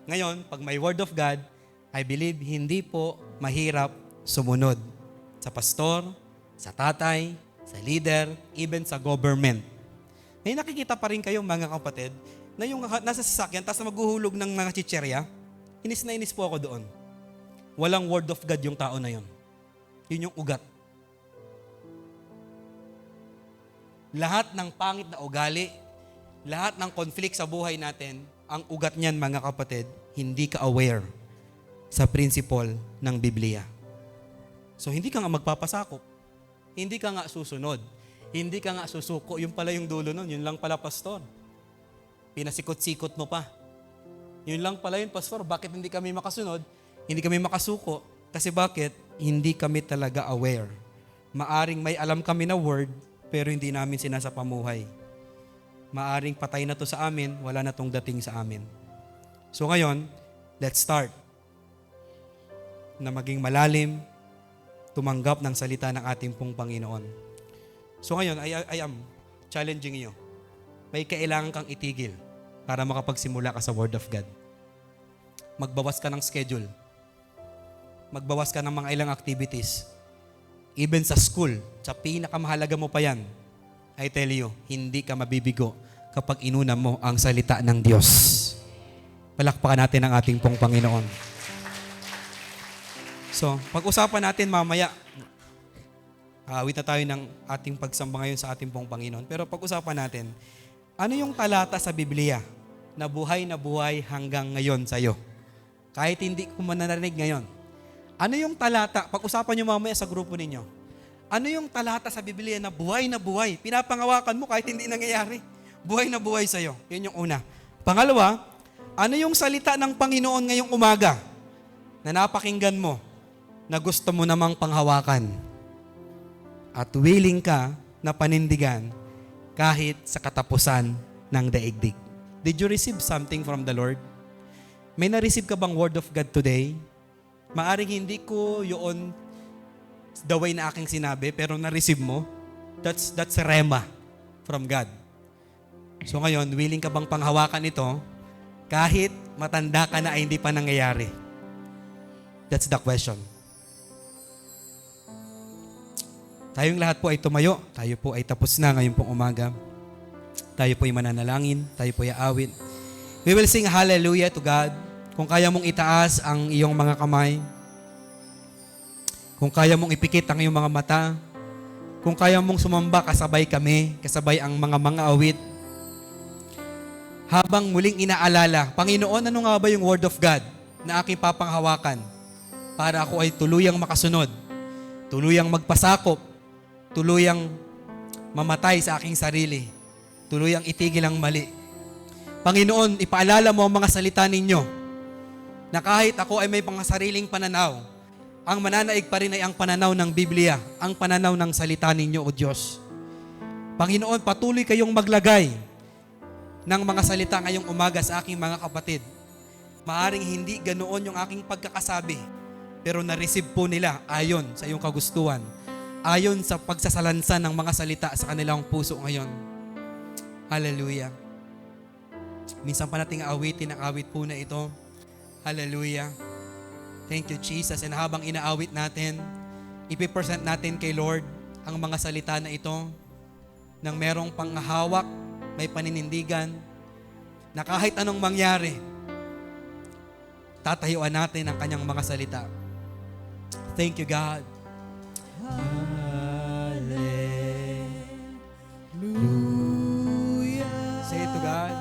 Ngayon, pag may Word of God, I believe hindi po mahirap sumunod sa pastor, sa tatay, sa leader, even sa government. May nakikita pa rin kayo, mga kapatid, na yung nasa sasakyan, tapos na maghuhulog ng mga chicherya, inis na inis po ako doon. Walang Word of God yung tao na yun. Yun yung ugat. Lahat ng pangit na ugali, lahat ng conflict sa buhay natin, ang ugat niyan, mga kapatid, hindi ka aware sa principle ng Biblia. So, hindi ka nga magpapasakop. Hindi ka nga susunod. Hindi ka nga susuko. Yun pala yung dulo nun. Yun lang pala, pastor. Pinasikot-sikot mo pa. Yun lang pala yun, pastor. Bakit hindi kami makasunod? Hindi kami makasuko. Kasi bakit? Hindi kami talaga aware. Maaring may alam kami na word, pero hindi namin sinasapamuhay. Maaring patay na to sa amin, wala na tong dating sa amin. So ngayon, let's start na maging malalim, tumanggap ng salita ng ating pong Panginoon. So ngayon, I am challenging you. May kailangan kang itigil para makapagsimula ka sa Word of God. Magbawas ka ng schedule. Magbawas ka ng mga ilang activities. Even sa school, sa pinakamahalaga mo pa yan, I tell you, hindi ka mabibigo kapag inuna mo ang salita ng Diyos. Palakpakan natin ang ating pong Panginoon. So, pag-usapan natin mamaya, awit na tayo ng ating pagsamba ngayon sa ating pong Panginoon. Pero pag-usapan natin, ano yung talata sa Biblia na buhay hanggang ngayon sa'yo? Kahit hindi ko mananarinig ngayon. Ano yung talata, pag-usapan nyo mamaya sa grupo ninyo, ano yung talata sa Biblia na buhay, pinapangawakan mo kahit hindi nangyayari? Buhay na buhay sa'yo. Yun yung una. Pangalawa, ano yung salita ng Panginoon ngayong umaga na napakinggan mo, na gusto mo namang panghawakan at willing ka na panindigan kahit sa katapusan ng daigdig? Did you receive something from the Lord? May na-receive ka bang word of God today? Maaring hindi ko yun the way na aking sinabi, pero na-receive mo. That's rema from God. So ngayon, willing ka bang panghawakan ito kahit matanda ka na ay hindi pa nangyayari? That's the question. Tayong lahat po ay tumayo. Tayo po ay tapos na ngayon pong umaga. Tayo po ay mananalangin. Tayo po ay awit. We will sing hallelujah to God. Kung kaya mong itaas ang iyong mga kamay. Kung kaya mong ipikit ang iyong mga mata. Kung kaya mong sumamba, kasabay kami. Kasabay ang mga awit. Habang muling inaalala, Panginoon, ano nga ba yung word of God na aking papanghawakan para ako ay tuluyang makasunod, tuluyang magpasakop, tuluyang mamatay sa aking sarili, tuluyang itigil ang mali. Panginoon, ipaalala mo ang mga salita ninyo na kahit ako ay may mga sariling pananaw, ang mananaig pa rin ay ang pananaw ng Biblia, ang pananaw ng salita ninyo, O Diyos. Panginoon, patuloy kayong maglagay ng mga salita ngayong umaga sa aking mga kapatid. Maaring hindi ganoon yung aking pagkakasabi, pero na-receive po nila ayon sa iyong kagustuhan, ayon sa pagsasalansan ng mga salita sa kanilang puso ngayon. Hallelujah. Minsan pa nating awitin ang awit po na ito. Hallelujah. Thank you, Jesus. And habang inaawit natin, ipipresent natin kay Lord ang mga salita na ito nang merong panghawak, may paninindigan, na kahit anong mangyari, tatayuan natin ang kanyang mga salita. Thank you, God. Hallelujah. Say it to God.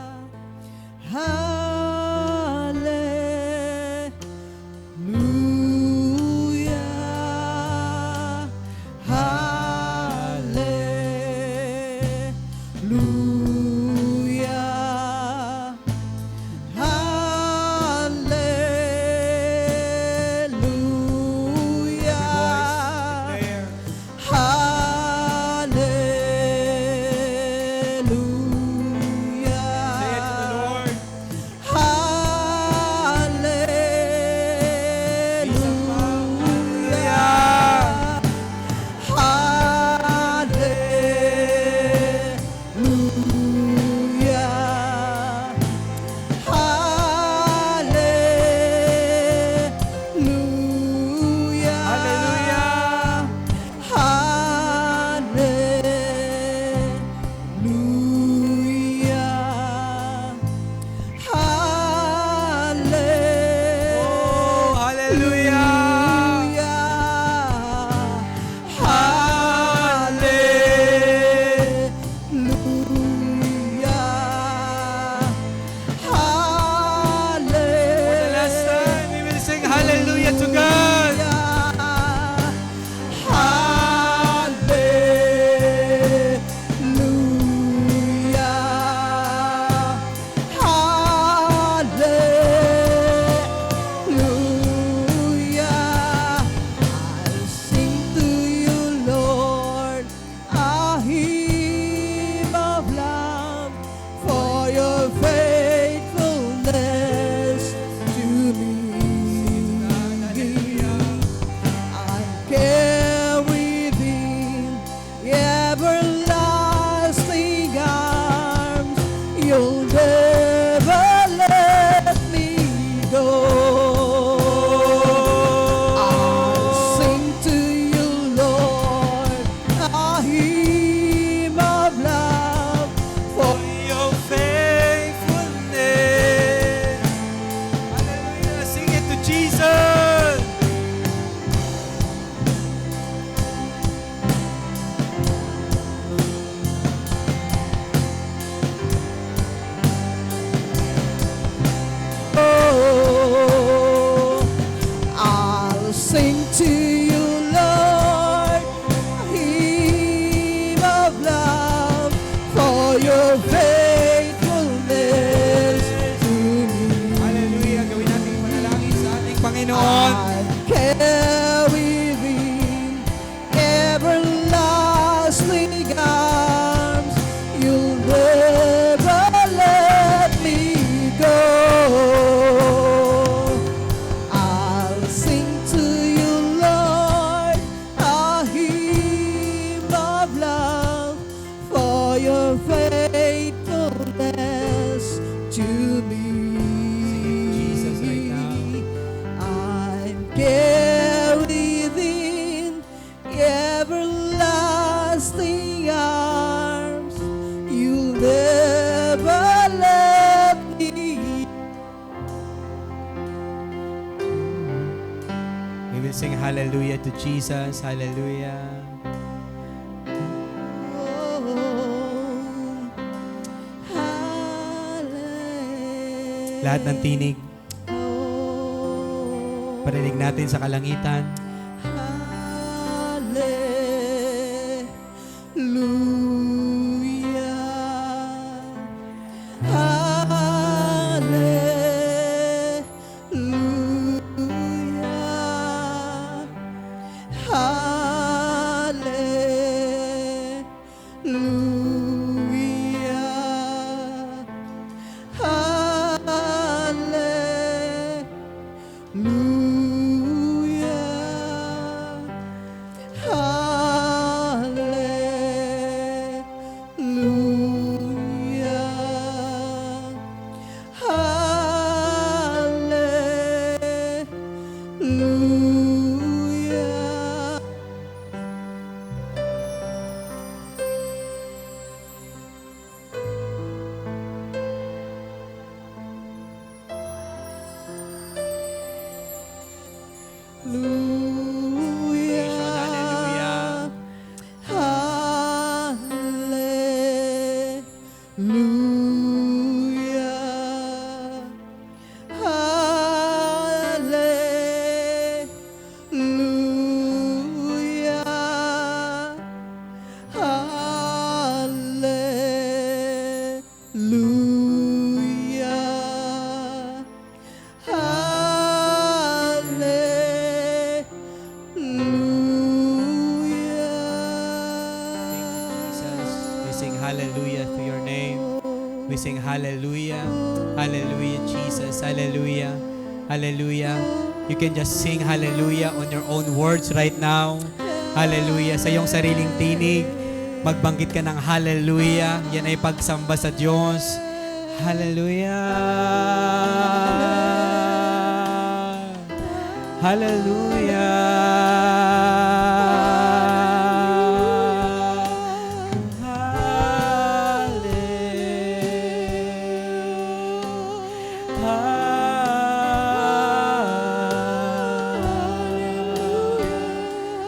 hymn of love for your faithfulness to me. I'm carried in everlasting arms. You'll never let me go. I'll sing to you, Lord, a hymn of love for your faithfulness. Hallelujah. Sing it to Jesus. Oh, I'll sing to you, Lord, a hymn of love for your faithfulness to me. Hallelujah. Gawin natin panalangin sa ating Panginoon. I'm carried in everlasting arms. You'll never let me go. I'll sing to you, Lord, a hymn of love for your faithfulness to me. Jesus right now. I'm carried in everlasting arms. You'll never let me. We will sing hallelujah to Jesus. Hallelujah. Lahat ng tinig, parinig natin sa kalangitan. Hallelujah to your name. We sing hallelujah. Hallelujah, Jesus. Hallelujah. Hallelujah. You can just sing hallelujah on your own words right now. Hallelujah. Sa iyong sariling tinig, magbanggit ka ng hallelujah. Yan ay pagsamba sa Diyos. Hallelujah.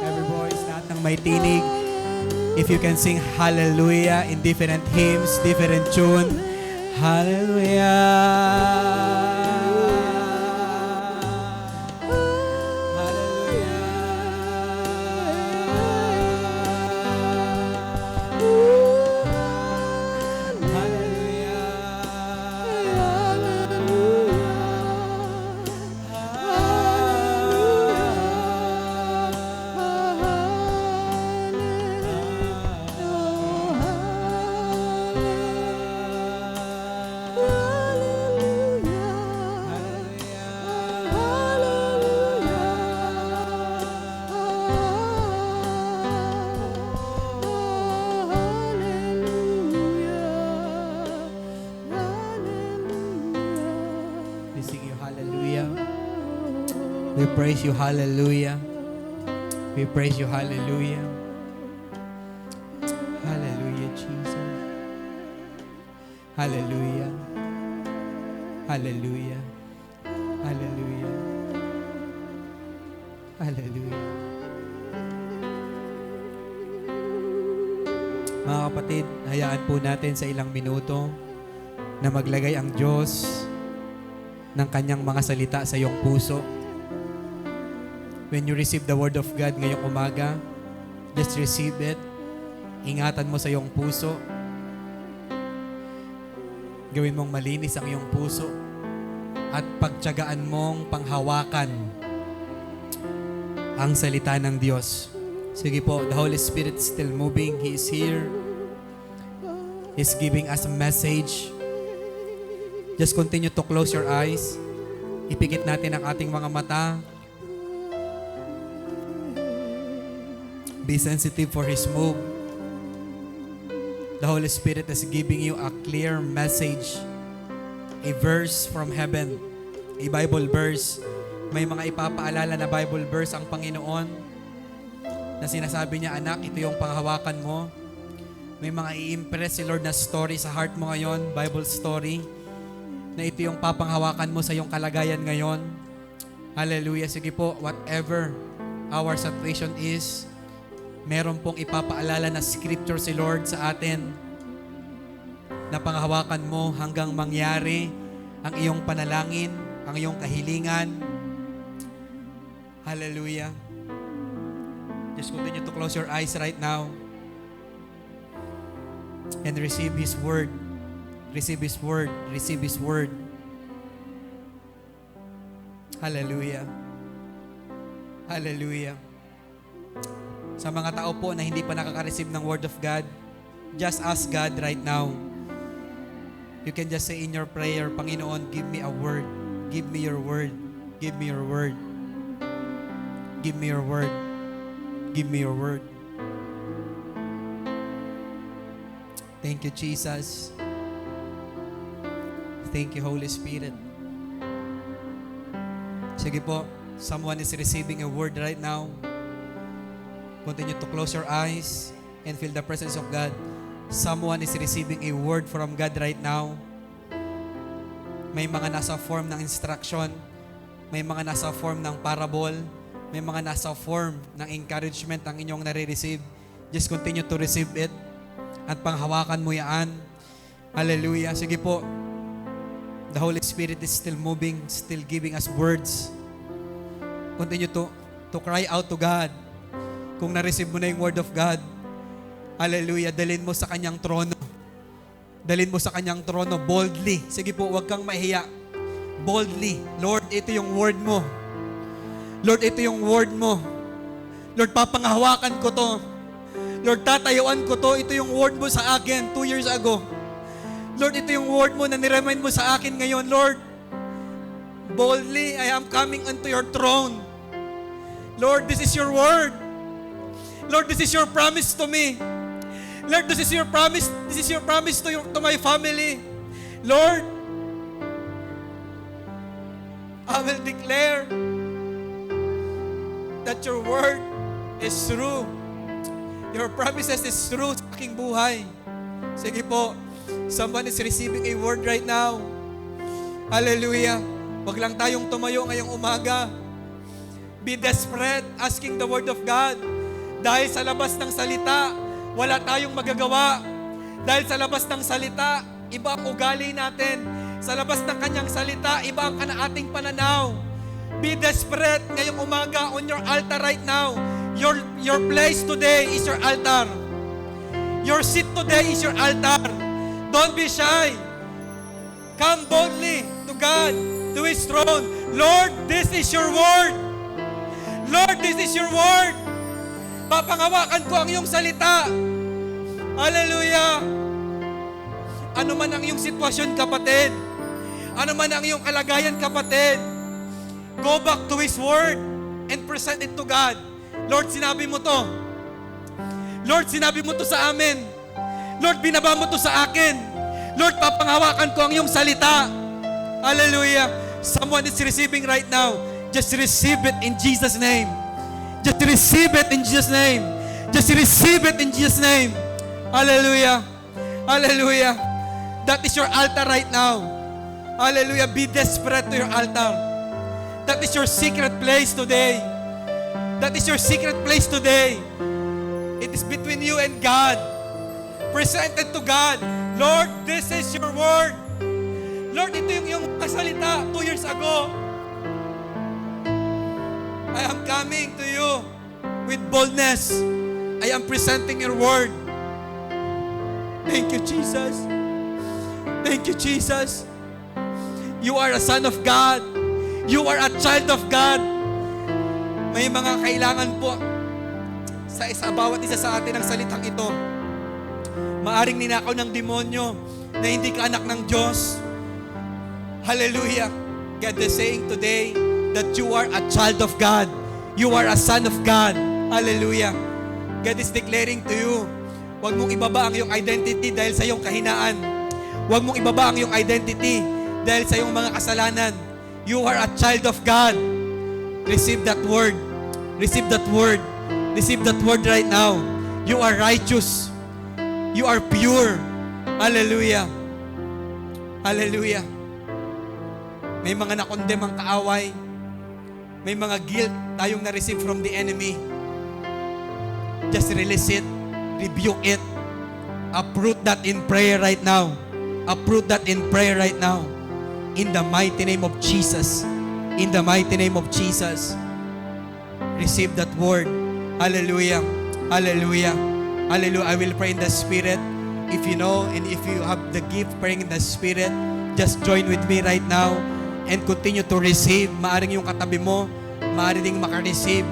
Every voice, lahat ng may tinig, if you can sing hallelujah in different hymns, different tune, We praise you, hallelujah. We praise you, hallelujah. Hallelujah, Jesus. Hallelujah. Hallelujah. Hallelujah. Hallelujah. Mga kapatid, hayaan po natin sa ilang minuto na maglagay ang Diyos ng kanyang mga salita sa iyong puso. When you receive the Word of God ngayong umaga, just receive it. Ingatan mo sa iyong puso. Gawin mong malinis ang iyong puso at pagtiyagaan mong panghawakan ang salita ng Diyos. Sige po, the Holy Spirit is still moving. He is here. He's giving us a message. Just continue to close your eyes. Ipikit natin ang ating mga mata. Be sensitive for His move. The Holy Spirit is giving you a clear message. A verse from heaven. A Bible verse. May mga ipapaalala na Bible verse ang Panginoon na sinasabi niya, anak, ito yung panghawakan mo. May mga i-impress si Lord na story sa heart mo ngayon, Bible story, na ito yung papanghawakan mo sa iyong kalagayan ngayon. Hallelujah. Sige po, whatever our situation is, meron pong ipapaalala na scripture si Lord sa atin na panghawakan mo hanggang mangyari ang iyong panalangin, ang iyong kahilingan. Hallelujah. Just continue to close your eyes right now and receive His word. Receive His word. Receive His word. Hallelujah. Hallelujah. Sa mga tao po na hindi pa nakaka-receive ng word of God, just ask God right now. You can just say in your prayer, Panginoon, give me a word. Give me your word. Give me your word. Give me your word. Give me your word. Thank you, Jesus. Thank you, Holy Spirit. Sige po, someone is receiving a word right now. Continue to close your eyes and feel the presence of God. Someone is receiving a word from God right now. May mga nasa form ng instruction. May mga nasa form ng parable. May mga nasa form ng encouragement ang inyong nare-receive. Just continue to receive it. At panghawakan mo yan. Hallelujah. Sige po. The Holy Spirit is still moving, still giving us words. Continue to cry out to God. Kung na-receive mo na yung word of God, hallelujah, dalhin mo sa kanyang trono. Dalhin mo sa kanyang trono boldly. Sige po, huwag kang mahiya. Boldly. Lord, ito yung word mo. Lord, ito yung word mo. Lord, papanghawakan ko to. Lord, tatayuan ko to. Ito yung word mo sa akin 2 years ago. Lord, ito yung word mo na niremind mo sa akin ngayon. Lord, boldly, I am coming unto your throne. Lord, this is your word. Lord, this is your promise to me. Lord, this is your promise. This is your promise to my family. Lord, I will declare that your word is true. Your promises is true sa aking buhay. Sige po, someone is receiving a word right now. Hallelujah. Wag lang tayong tumayo ngayong umaga. Be desperate, asking the word of God. Dahil sa labas ng salita, wala tayong magagawa. Dahil sa labas ng salita, iba ang ugali natin. Sa labas ng kanyang salita, iba ang ating pananaw. Be desperate ngayong umaga on your altar right now. Your place today is your altar. Your seat today is your altar. Don't be shy. Come boldly to God, to His throne. Lord, this is your word. Lord, this is your word. Papangawakan ko ang iyong salita. Hallelujah. Ano man ang iyong sitwasyon, kapatid. Ano man ang iyong kalagayan, kapatid. Go back to His word and present it to God. Lord, sinabi mo to. Lord, sinabi mo to sa amin. Lord, binaba mo to sa akin. Lord, papanghawakan ko ang iyong salita. Hallelujah. Someone is receiving right now. Just receive it in Jesus' name. Just receive it in Jesus' name. Just receive it in Jesus' name. Hallelujah. Hallelujah. That is your altar right now. Hallelujah. Be desperate to your altar. That is your secret place today. That is your secret place today. It is between you and God. Presented to God. Lord, this is your word. Lord, ito yung kasalita 2 years ago. I am coming to you with boldness. I am presenting your word. Thank you, Jesus. Thank you, Jesus. You are a son of God. You are a child of God. May mga kailangan po sa bawat isa sa atin ang salitang ito. Maaring ninakaw ng demonyo na hindi ka anak ng Diyos. Hallelujah. God is saying today that you are a child of God. You are a son of God. Hallelujah. God is declaring to you, huwag mong ibaba ang iyong identity dahil sa iyong kahinaan. Huwag mong ibaba ang iyong identity dahil sa iyong mga kasalanan. You are a child of God. Receive that word. Receive that word. Receive that word right now. You are righteous. You are pure. Hallelujah. Hallelujah. May mga nakondem ang kaaway. May mga guilt tayong na-receive from the enemy. Just release it. Rebuke it. Uproot that in prayer right now. Uproot that in prayer right now. In the mighty name of Jesus. In the mighty name of Jesus. Receive that word. Hallelujah. Hallelujah. Hallelujah. I will pray in the Spirit. If you know and if you have the gift praying in the Spirit, just join with me right now and continue to receive. Maaring yung katabi mo, maaring ding makareceive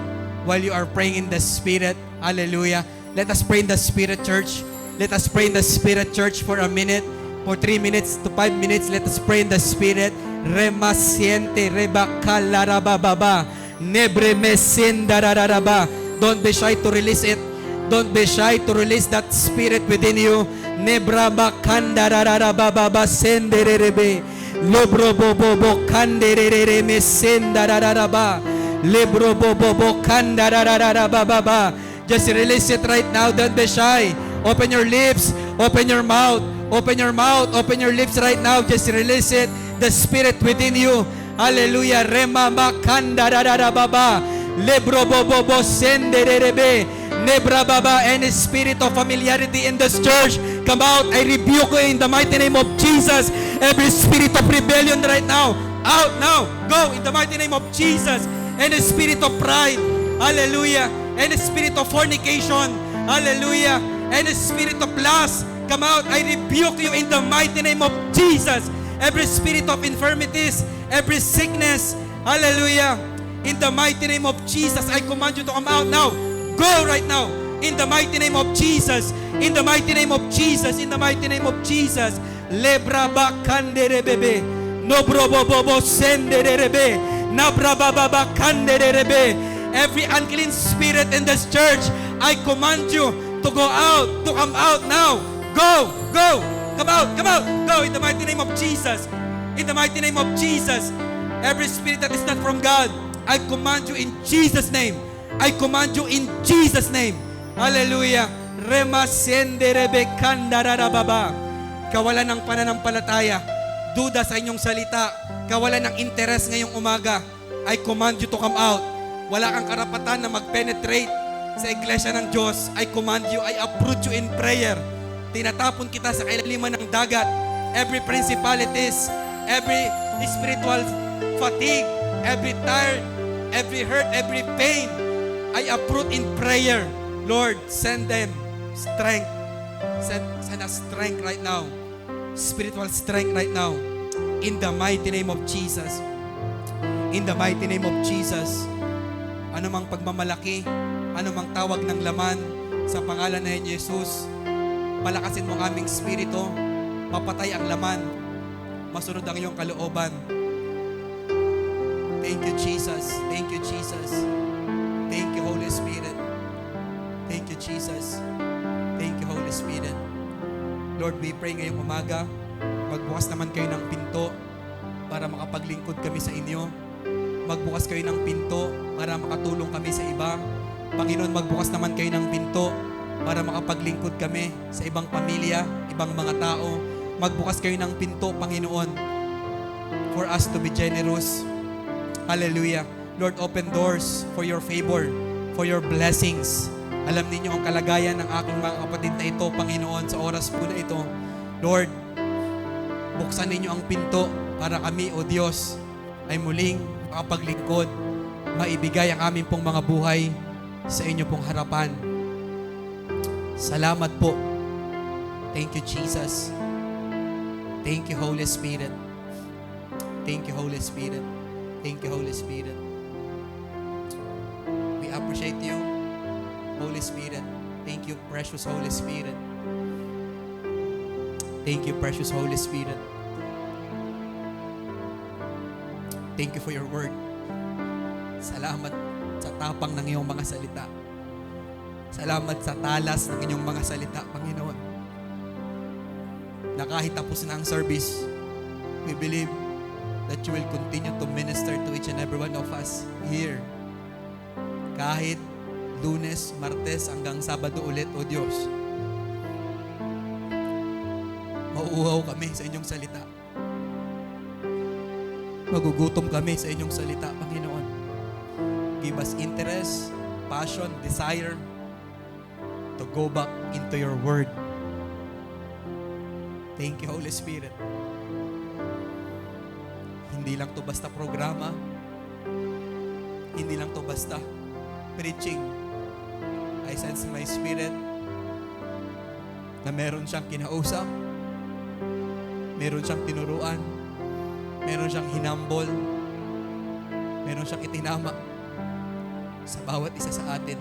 while you are praying in the Spirit. Hallelujah. Let us pray in the Spirit, church. Let us pray in the Spirit, church, for a minute, for 3 minutes to 5 minutes. Let us pray in the Spirit. Remasiente, rebakalarababa, nebremesendararaba. Don't be shy to release it. Don't be shy to release that Spirit within you. Nebrabakandararababa sendererebe. Lobrobobobo kanderereme sendarararaba. Lebrobobobo kandarararababa. Just release it right now. Don't be shy. Open your lips. Open your mouth. Open your mouth. Open your lips right now. Just release it. The Spirit within you. Hallelujah. Remama kandarararababa. Lebrobobobo sendererebe. Nebrababa. Any spirit of familiarity in this church, come out. I rebuke you in the mighty name of Jesus. Every spirit of rebellion right now, out now. Go in the mighty name of Jesus. Any spirit of pride, hallelujah. Any spirit of fornication, hallelujah. Any spirit of lust, come out. I rebuke you in the mighty name of Jesus. Every spirit of infirmities, every sickness, hallelujah. In the mighty name of Jesus, I command you to come out now. Go right now. In the mighty name of Jesus. In the mighty name of Jesus. In the mighty name of Jesus. Lebraba kanderebebe. Nobrobobobo senderebe. Nabrababa kanderebe. Every unclean spirit in this church, I command you to go out, to come out now. Go, go, come out, come out. Go in the mighty name of Jesus. In the mighty name of Jesus. Every spirit that is not from God, I command you in Jesus' name. I command you in Jesus' name. Hallelujah. Remasenderebe kandararababa. Kawalan ng pananampalataya, duda sa inyong salita, kawalan ng interes ngayong umaga, I command you to come out. Wala kang karapatan na mag-penetrate sa iglesia ng Diyos. I command you, I uproot you in prayer. Tinatapon kita sa kailaliman ng dagat. Every principalities, every spiritual fatigue, every tired, every hurt, every pain, I uproot in prayer. Lord, send them strength. Send us strength right now. Spiritual strength right now. In the mighty name of Jesus. In the mighty name of Jesus. Anumang pagmamalaki, anumang tawag ng laman sa pangalan ni Jesus, palakasin mo ang aming spirito, mapatay ang laman, masunod ang iyong kalooban. Thank you, Jesus. Thank you, Jesus. Thank you, Holy Spirit. Thank you, Jesus. Thank you, Holy Spirit. Lord, we pray ngayong umaga, magbukas naman kayo ng pinto para makapaglingkod kami sa inyo. magbukas kayo ng pinto para makatulong kami sa iba. Panginoon, magbukas naman kayo ng pinto para makapaglingkod kami sa ibang pamilya, ibang mga tao. Magbukas kayo ng pinto, Panginoon, for us to be generous. Hallelujah. Lord, open doors for your favor, for your blessings. Alam ninyo ang kalagayan ng aking mga kapatid na ito, Panginoon, sa oras po na ito. Lord, buksan ninyo ang pinto para kami, O Diyos, ay muling makapaglingkod, maibigay ang aming pong mga buhay sa inyo pong harapan. Salamat po. Thank you, Jesus. Thank you, Holy Spirit. Thank you, Holy Spirit. Thank you, Holy Spirit. We appreciate you, Holy Spirit. Thank you, precious Holy Spirit. Thank you, precious Holy Spirit. Thank you for your word. Salamat sa tapang ng iyong mga salita. Salamat sa talas ng inyong mga salita, Panginoon. Na kahit tapos na ang service, we believe that you will continue to minister to each and every one of us here. Kahit Lunes, Martes, hanggang Sabado ulit, O Diyos. Mauuhaw kami sa inyong salita. Magugutom kami sa inyong salita, Panginoon. Give us interest, passion, desire to go back into your word. Thank you, Holy Spirit. Hindi lang to basta programa. Hindi lang to basta preaching. I sense in my spirit na meron siyang kinausap, meron siyang tinuruan, meron siyang hinambol, meron siyang itinama sa bawat isa sa atin.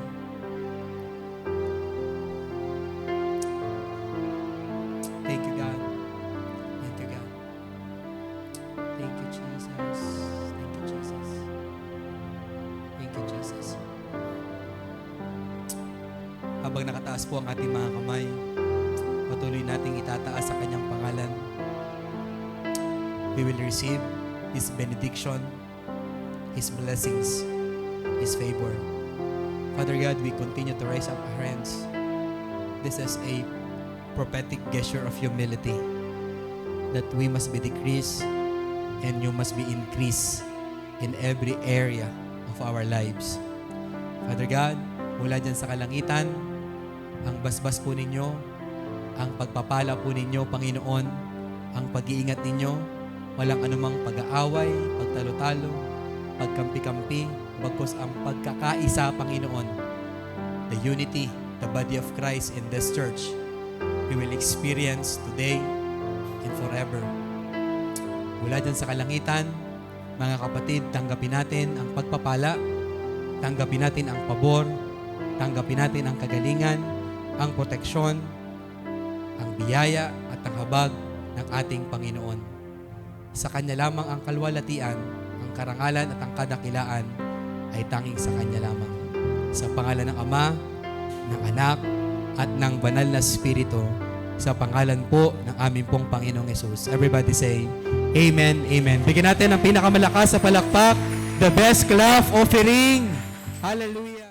Thank you, God. Thank you, God. Thank you, Jesus. Thank you, Jesus. Thank you, Jesus. Habang nakataas po ang ating mga kamay, patuloy nating itataas sa kanyang pangalan. We will receive His benediction, His blessings, His favor. Father God, we continue to raise up our hands. This is a prophetic gesture of humility that we must be decreased and you must be increased in every area of our lives. Father God, mula dyan sa kalangitan, ang basbas po ninyo, ang pagpapala po ninyo, Panginoon, ang pag-iingat ninyo, walang anumang pag-aaway, pagtalo-talo, pagkampi-kampi, bagkus ang pagkakaisa, Panginoon. The unity, the body of Christ in this church, we will experience today and forever. Mula dyan sa kalangitan, mga kapatid, tanggapin natin ang pagpapala, tanggapin natin ang pabor, tanggapin natin ang kagalingan, ang proteksyon, ang biyaya at ang habag ng ating Panginoon. Sa Kanya lamang ang kalwalatian, ang karangalan at ang kadakilaan ay tanging sa Kanya lamang. Sa pangalan ng Ama, ng Anak, at ng Banal na Espiritu, sa pangalan po ng aming pong Panginoong Yesus. Everybody say, Amen, Amen. Bigyan natin ang pinakamalakas sa palakpak, the best clap offering. Hallelujah.